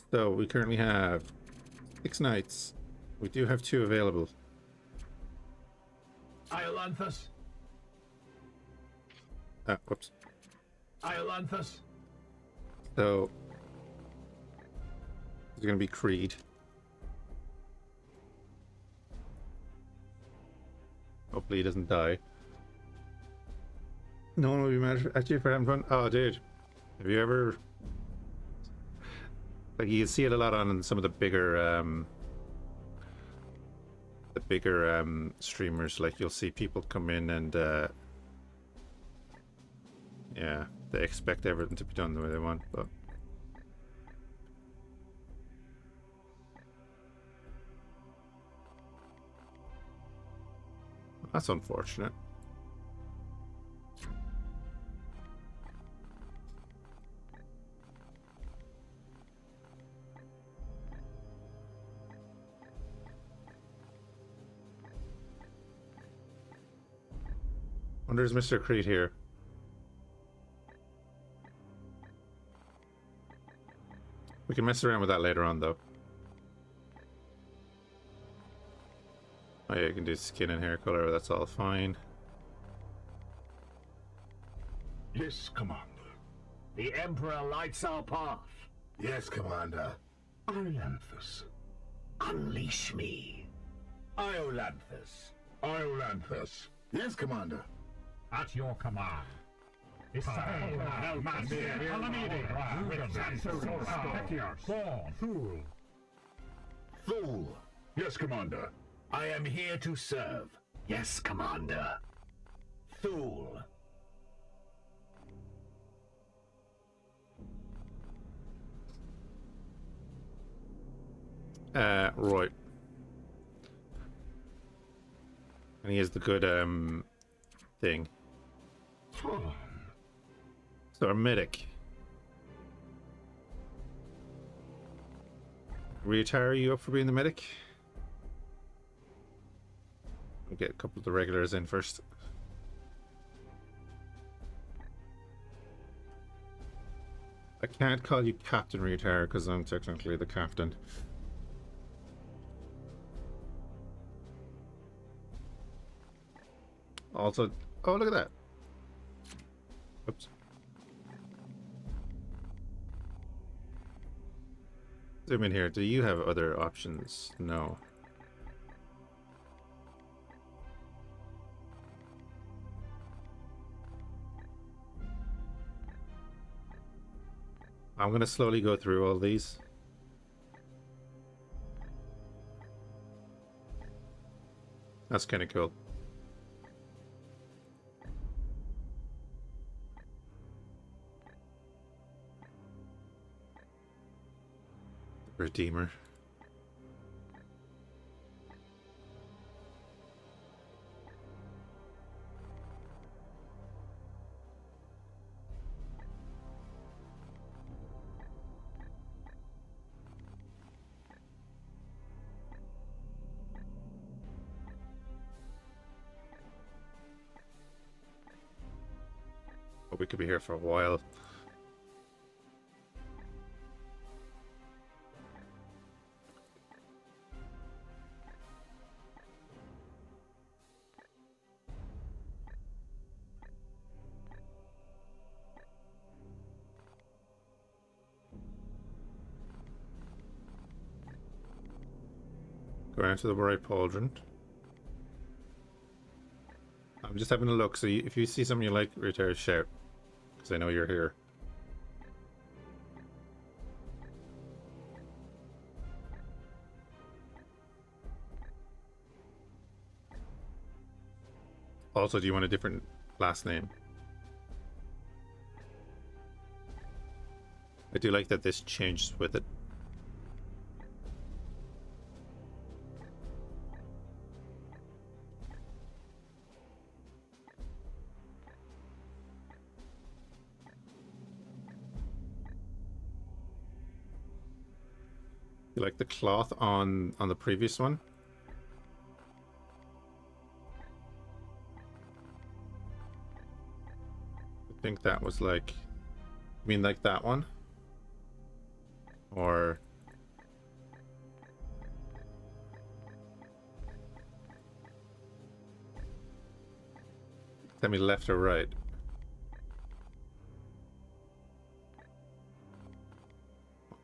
So we currently have 6 knights. We do have 2 available. Iolanthus. Whoops. Iolanthus. So there's going to be Creed. Hopefully he doesn't die. No one will be mad at you for having fun. Oh, dude, have you ever? Like, you see it a lot on some of the bigger streamers. Like, you'll see people come in and yeah, they expect everything to be done the way they want, but that's unfortunate. Wonder is Mr. Creed here? We can mess around with that later on, though. Oh yeah, you can do skin and hair color, that's all fine. Yes, Commander. The Emperor lights our path. Yes, Commander. Iolanthus. Unleash me. Iolanthus. Iolanthus. Yes, Commander. At your command. Thul. Yes, Commander. I am here to serve. Yes, Commander. Thul. Right. And he has the good thing. So our medic. Retire you up for being the medic? We'll get a couple of the regulars in first. I can't call you Captain Retire because I'm technically the captain. Also, oh, look at that. Oops. Zoom in here. Do you have other options? No. I'm going to slowly go through all these. That's kind of cool. Redeemer. But we could be here for a while. Going into the Bright Pauldron. I'm just having a look, so if you see something you like right there, shout. Because I know you're here. Also, do you want a different last name? I do like that this changes with it. You like the cloth on the previous one? I think that was like, you mean like that one? Or tell me left or right.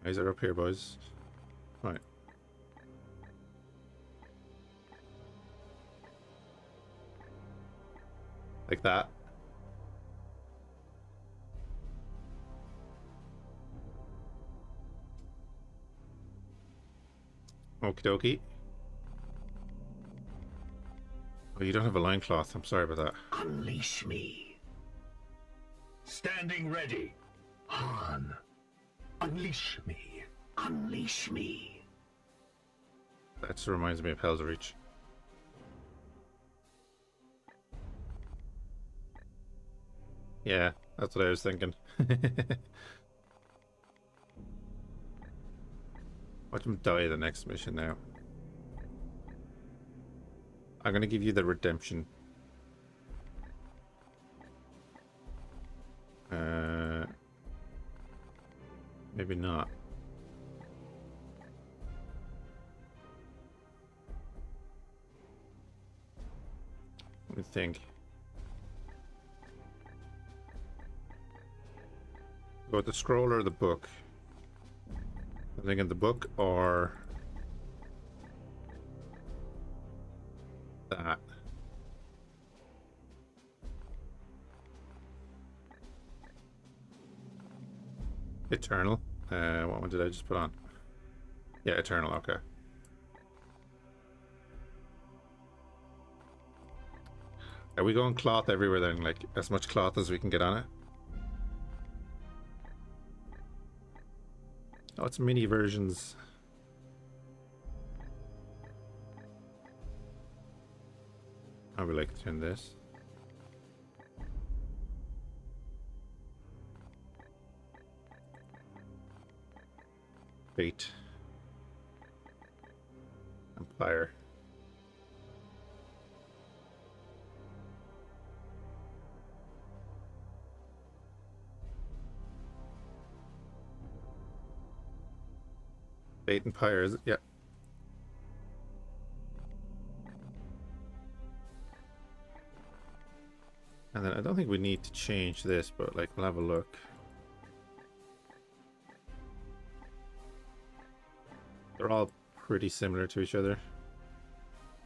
Eyes are up here, boys. Right. Like that. Okie dokie. Oh, you don't have a loincloth. I'm sorry about that. Unleash me. Standing ready. Han. Unleash me. Unleash me. That just reminds me of Hell's Reach. Yeah, that's what I was thinking. Watch him die the next mission now. I'm gonna give you the redemption. Maybe not. Let me think. Go with the scroll or the book? I'm thinking the book or that. Eternal. What one did I just put on? Yeah, Eternal, okay. Are we going cloth everywhere then? Like, as much cloth as we can get on it? Oh, it's mini versions. I would like to turn this. Bait. Empire. Bait and Pyre, is it? Yeah. And then I don't think we need to change this, but like we'll have a look. They're all pretty similar to each other.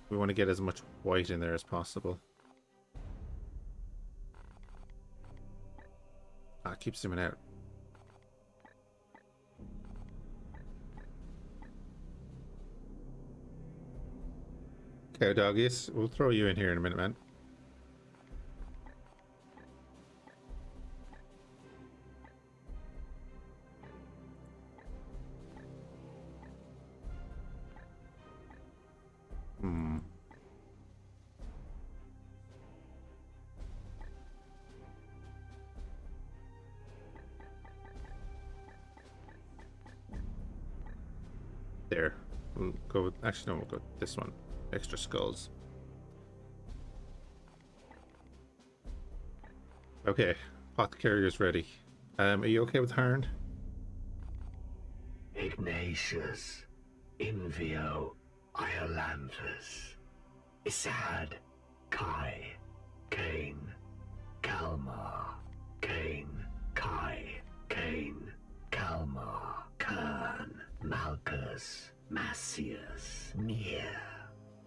We want to get as much white in there as possible. Ah, it keeps zooming out. Okay, doggies, we'll throw you in here in a minute, man. There. We'll go with, actually, no, we'll go with this one. Extra skulls. Okay, Apothecary's ready. Are you okay with Harn? Ignatius, Invio, Iolanthus, Isad, Kai, Cain, Kalmar, Cain, Kai, Cain, Kalmar, Kern, Malchus, Massius, Nier,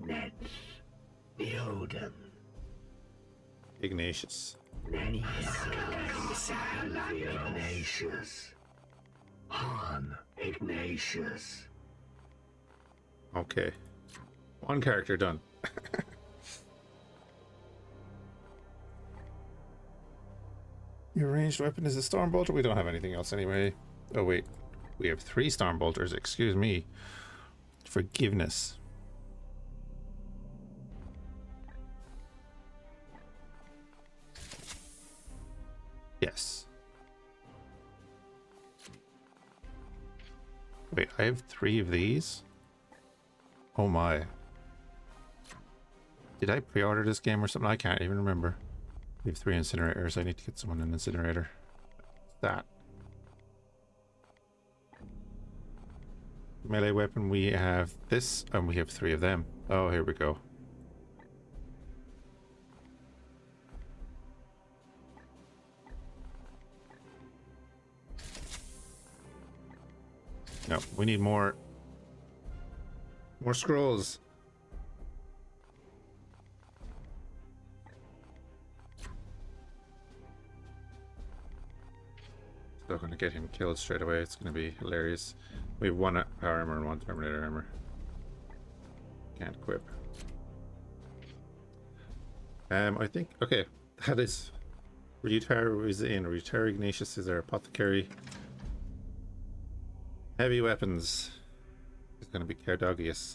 Ned, Neoden, Ignatius. Ignatius, Han, Ignatius. Okay. One character done. Your ranged weapon is a storm bolter. We don't have anything else anyway. Oh wait, we have 3 storm bolters. Excuse me. Forgiveness. Yes. Wait, I have 3 of these? Oh my. Did I pre-order this game or something? I can't even remember. We have 3 incinerators. I need to get someone an incinerator. That. Melee weapon, we have this, and we have 3 of them. Oh, here we go. No, we need more scrolls. Still gonna get him killed straight away. It's gonna be hilarious. We have 1 power armor and 1 terminator armor. Can't equip. I think, okay, that is Ryutar is in. Ryutar Ignatius is our apothecary. Heavy weapons is going to be Cardogius.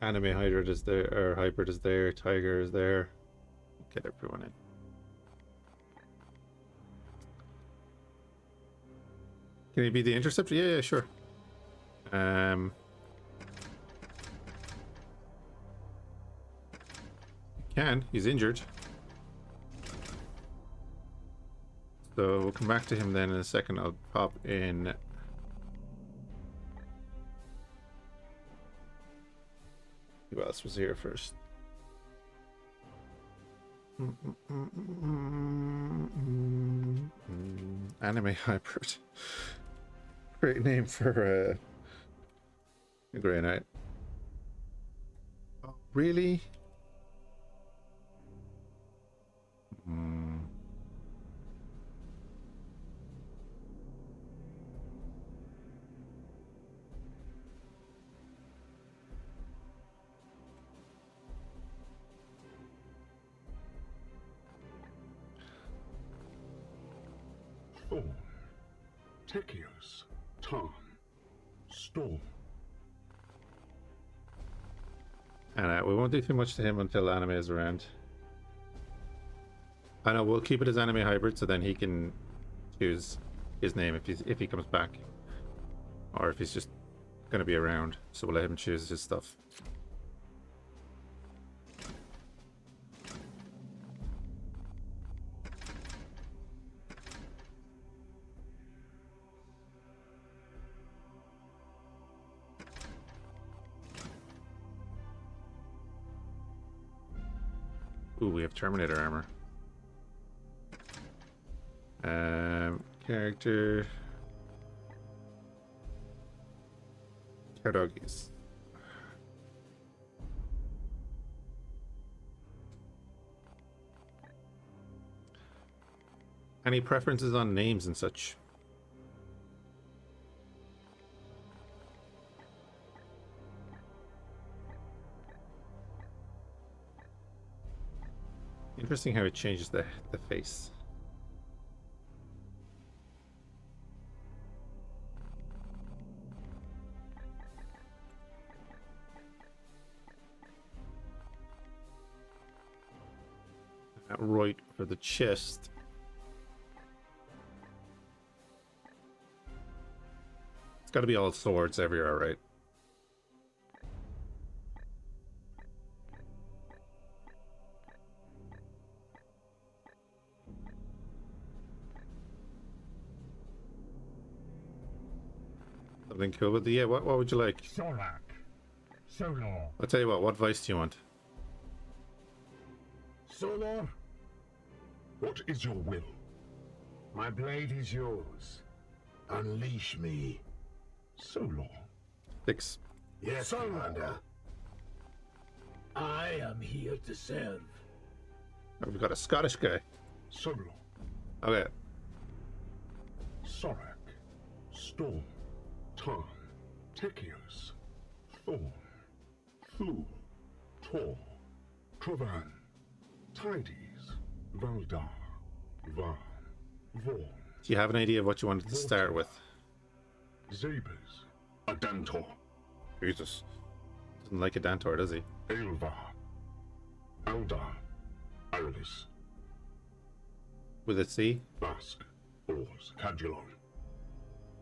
Anime Hybrid is there, or Hybrid is there, Tiger is there. Get everyone in. Can he be the interceptor? Yeah, yeah, sure. He can. He's injured. So we'll come back to him then in a second. I'll pop in. Who else was here first? Anime Hybrid. Great name for a Grey Knight. Oh, really? Thorn, Techios, Tarn, Storm. And we won't do too much to him until Anime is around. I know we'll keep it as Anime Hybrid, so then he can choose his name if he comes back, or if he's just going to be around. So we'll let him choose his stuff. Ooh, we have Terminator armor. Character. Care doggies. Any preferences on names and such? Interesting how it changes the face. Right for the chest. It's got to be all swords everywhere, right? Something cool with the what would you like? Solak. Solor. I'll tell you what voice do you want? Solor? What is your will? My blade is yours. Unleash me. Solor. 6. Yes, Commander. I am here to serve. Oh, we've got a Scottish guy. Solor. Okay. Sorak. Storm. Tarn. Techios. Thorn. Thul. Tor. Trovan. Tides. Valdar. Varn. Vorn. Do you have an idea of what you wanted to start with? Zabers. Adantor. Jesus. Doesn't like a Dantor, does he? Aelvar. Aldar. Aralis. With a C? Bask. Ors. Cadulon.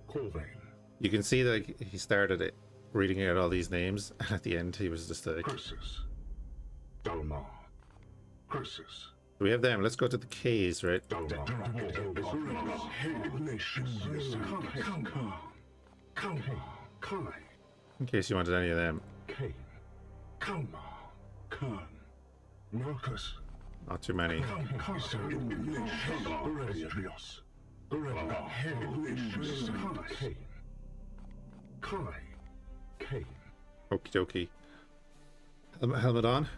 Corvain. You can see that he started it reading out all these names, and at the end he was just like... Persis. Dalmar. Persis. We have them. Let's go to the K's, right? In case you wanted any of them. Kane. Kalmar. Kern. Marcus. Not too many. Kai. Kane. Okie dokie. Helmet on.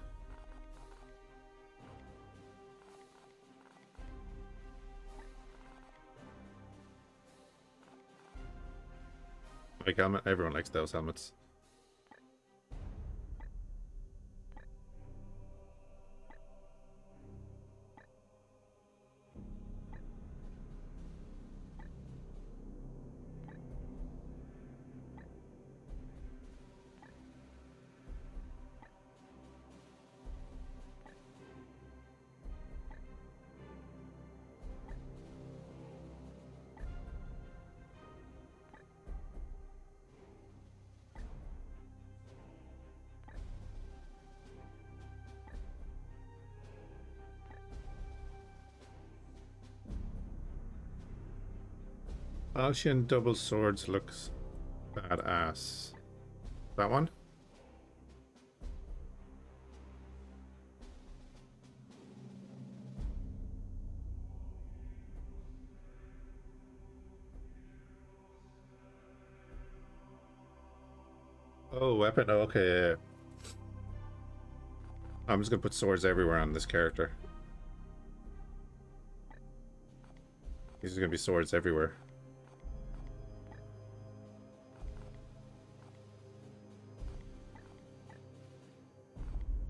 Like helmet. Everyone likes those helmets. Alcian double swords looks badass. That one? Oh, weapon. Oh, okay, yeah. I'm just gonna put swords everywhere on this character. These are gonna be swords everywhere.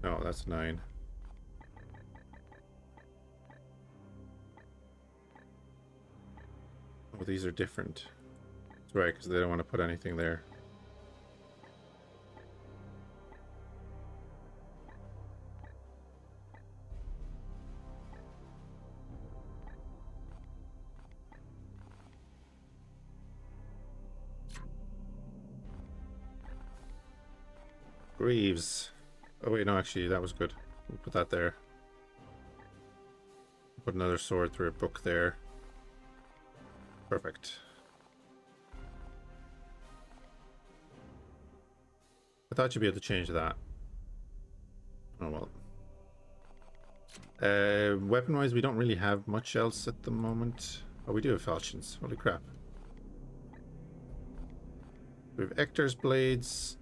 No, that's 9. Oh, these are different. That's right, because they don't want to put anything there. Greaves. Oh wait, no, actually, that was good. We'll put that there. Put another sword through a book there. Perfect. I thought you'd be able to change that. Oh well. Weapon-wise, we don't really have much else at the moment. Oh, we do have falchions. Holy crap. We have Ector's blades,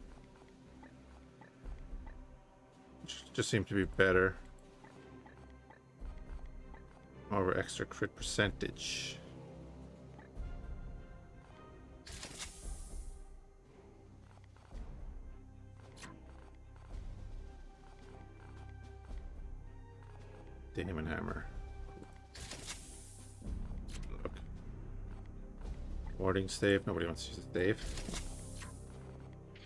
which just seem to be better. Over extra crit percentage. Demon hammer. Look. Warding stave. Nobody wants to use a stave.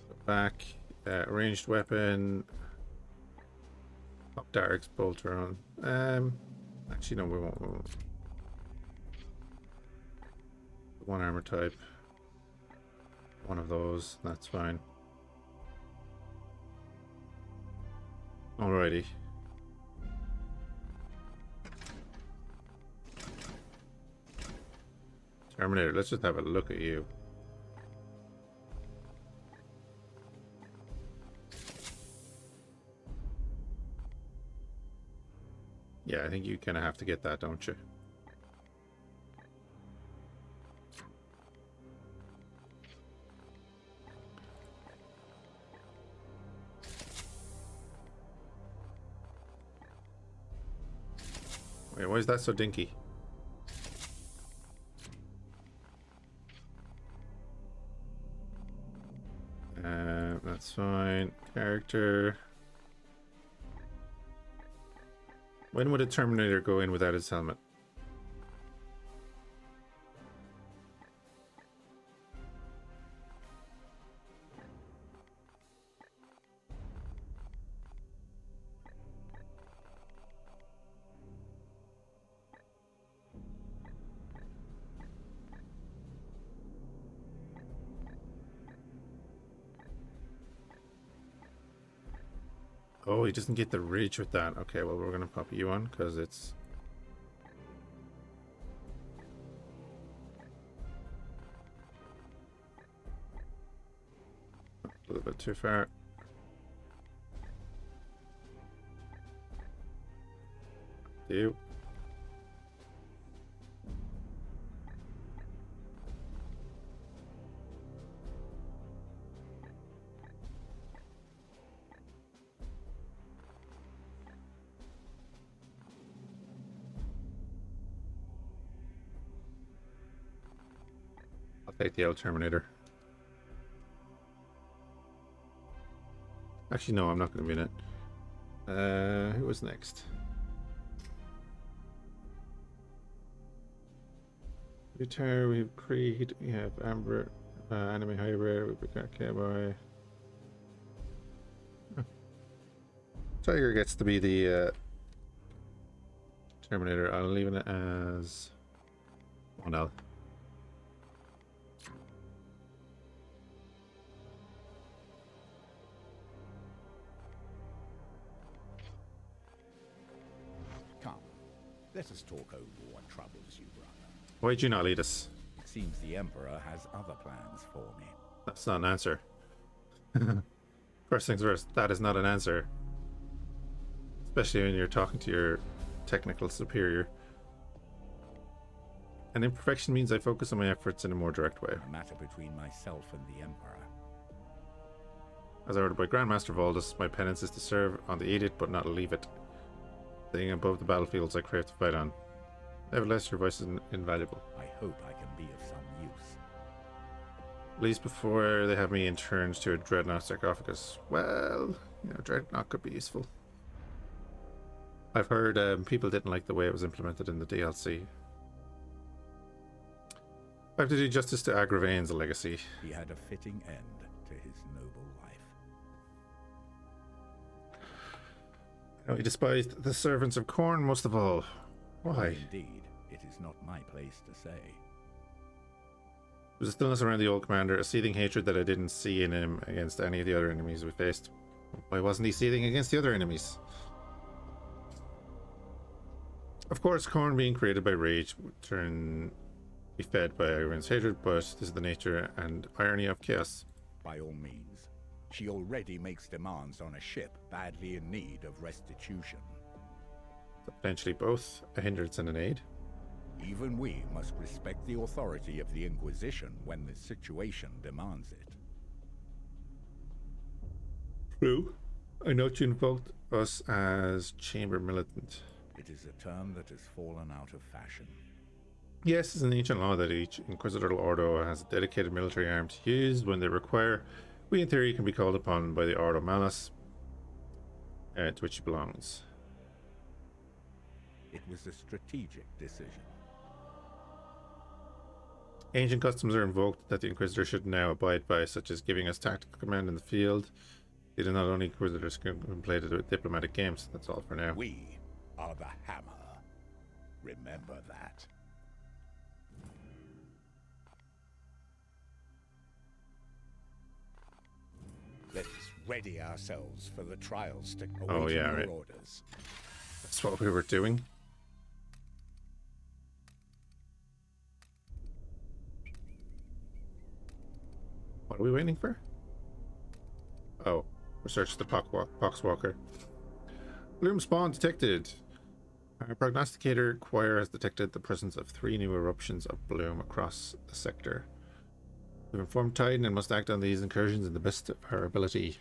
Go back. Ranged weapon. Pop darts, bolter on. Actually, no, we won't. One armor type. One of those. That's fine. Alrighty. Terminator, let's just have a look at you. Yeah, I think you kind of have to get that, don't you? Wait, why is that so dinky? That's fine. Character. When would a Terminator go in without his helmet? Oh, he doesn't get the ridge with that. Okay, well, we're going to pop you on because it's... a little bit too far. You. Take the L Terminator. Actually, no, I'm not going to be in it. Who was next? Guitar, we have Creed, we have Amber, Anime Hybrid, we've got Cowboy. Tiger gets to be the Terminator. I'll leave it as 1L. Let us talk over what troubles you, brother. Why'd you not lead us? It seems the Emperor has other plans for me. That's not an answer. First things first, that is not an answer. Especially when you're talking to your technical superior. An imperfection means I focus on my efforts in a more direct way. A matter between myself and the Emperor. As ordered by Grandmaster Valdus, my penance is to serve on the Edict but not leave it. Staying above the battlefields I crave to fight on. Nevertheless, your voice is invaluable. I hope I can be of some use. At least before they have me interned to a Dreadnought sarcophagus. Well, you know, Dreadnought could be useful. I've heard people didn't like the way it was implemented in the DLC. I have to do justice to Agravain's legacy. He had a fitting end to his noble life. No, he despised the servants of Khorne most of all. Why? Indeed, it is not my place to say. There was a stillness around the old commander, a seething hatred that I didn't see in him against any of the other enemies we faced. Why wasn't he seething against the other enemies? Of course, Khorne being created by rage would be fed by Agravain's hatred, but this is the nature and irony of chaos. By all means. She already makes demands on a ship badly in need of restitution. So potentially both a hindrance and an aid. Even we must respect the authority of the Inquisition when the situation demands it. Blue, I note you invoked us as Chamber Militant. It is a term that has fallen out of fashion. Yes, it's an ancient law that each Inquisitorial Ordo has a dedicated military arm to use when they require. We, in theory, can be called upon by the Ordo Malus, to which it belongs. It was a strategic decision. Ancient customs are invoked that the Inquisitor should now abide by, such as giving us tactical command in the field. It is not only Inquisitors can play the diplomatic games. That's all for now. We are the hammer. Remember that. Let's ready ourselves for the trials to await your orders. That's what we were doing. What are we waiting for? Oh, research the Poxwalker. Bloom spawn detected. Our prognosticator choir has detected the presence of 3 new eruptions of bloom across the sector. We've informed Titan and must act on these incursions in the best of our ability.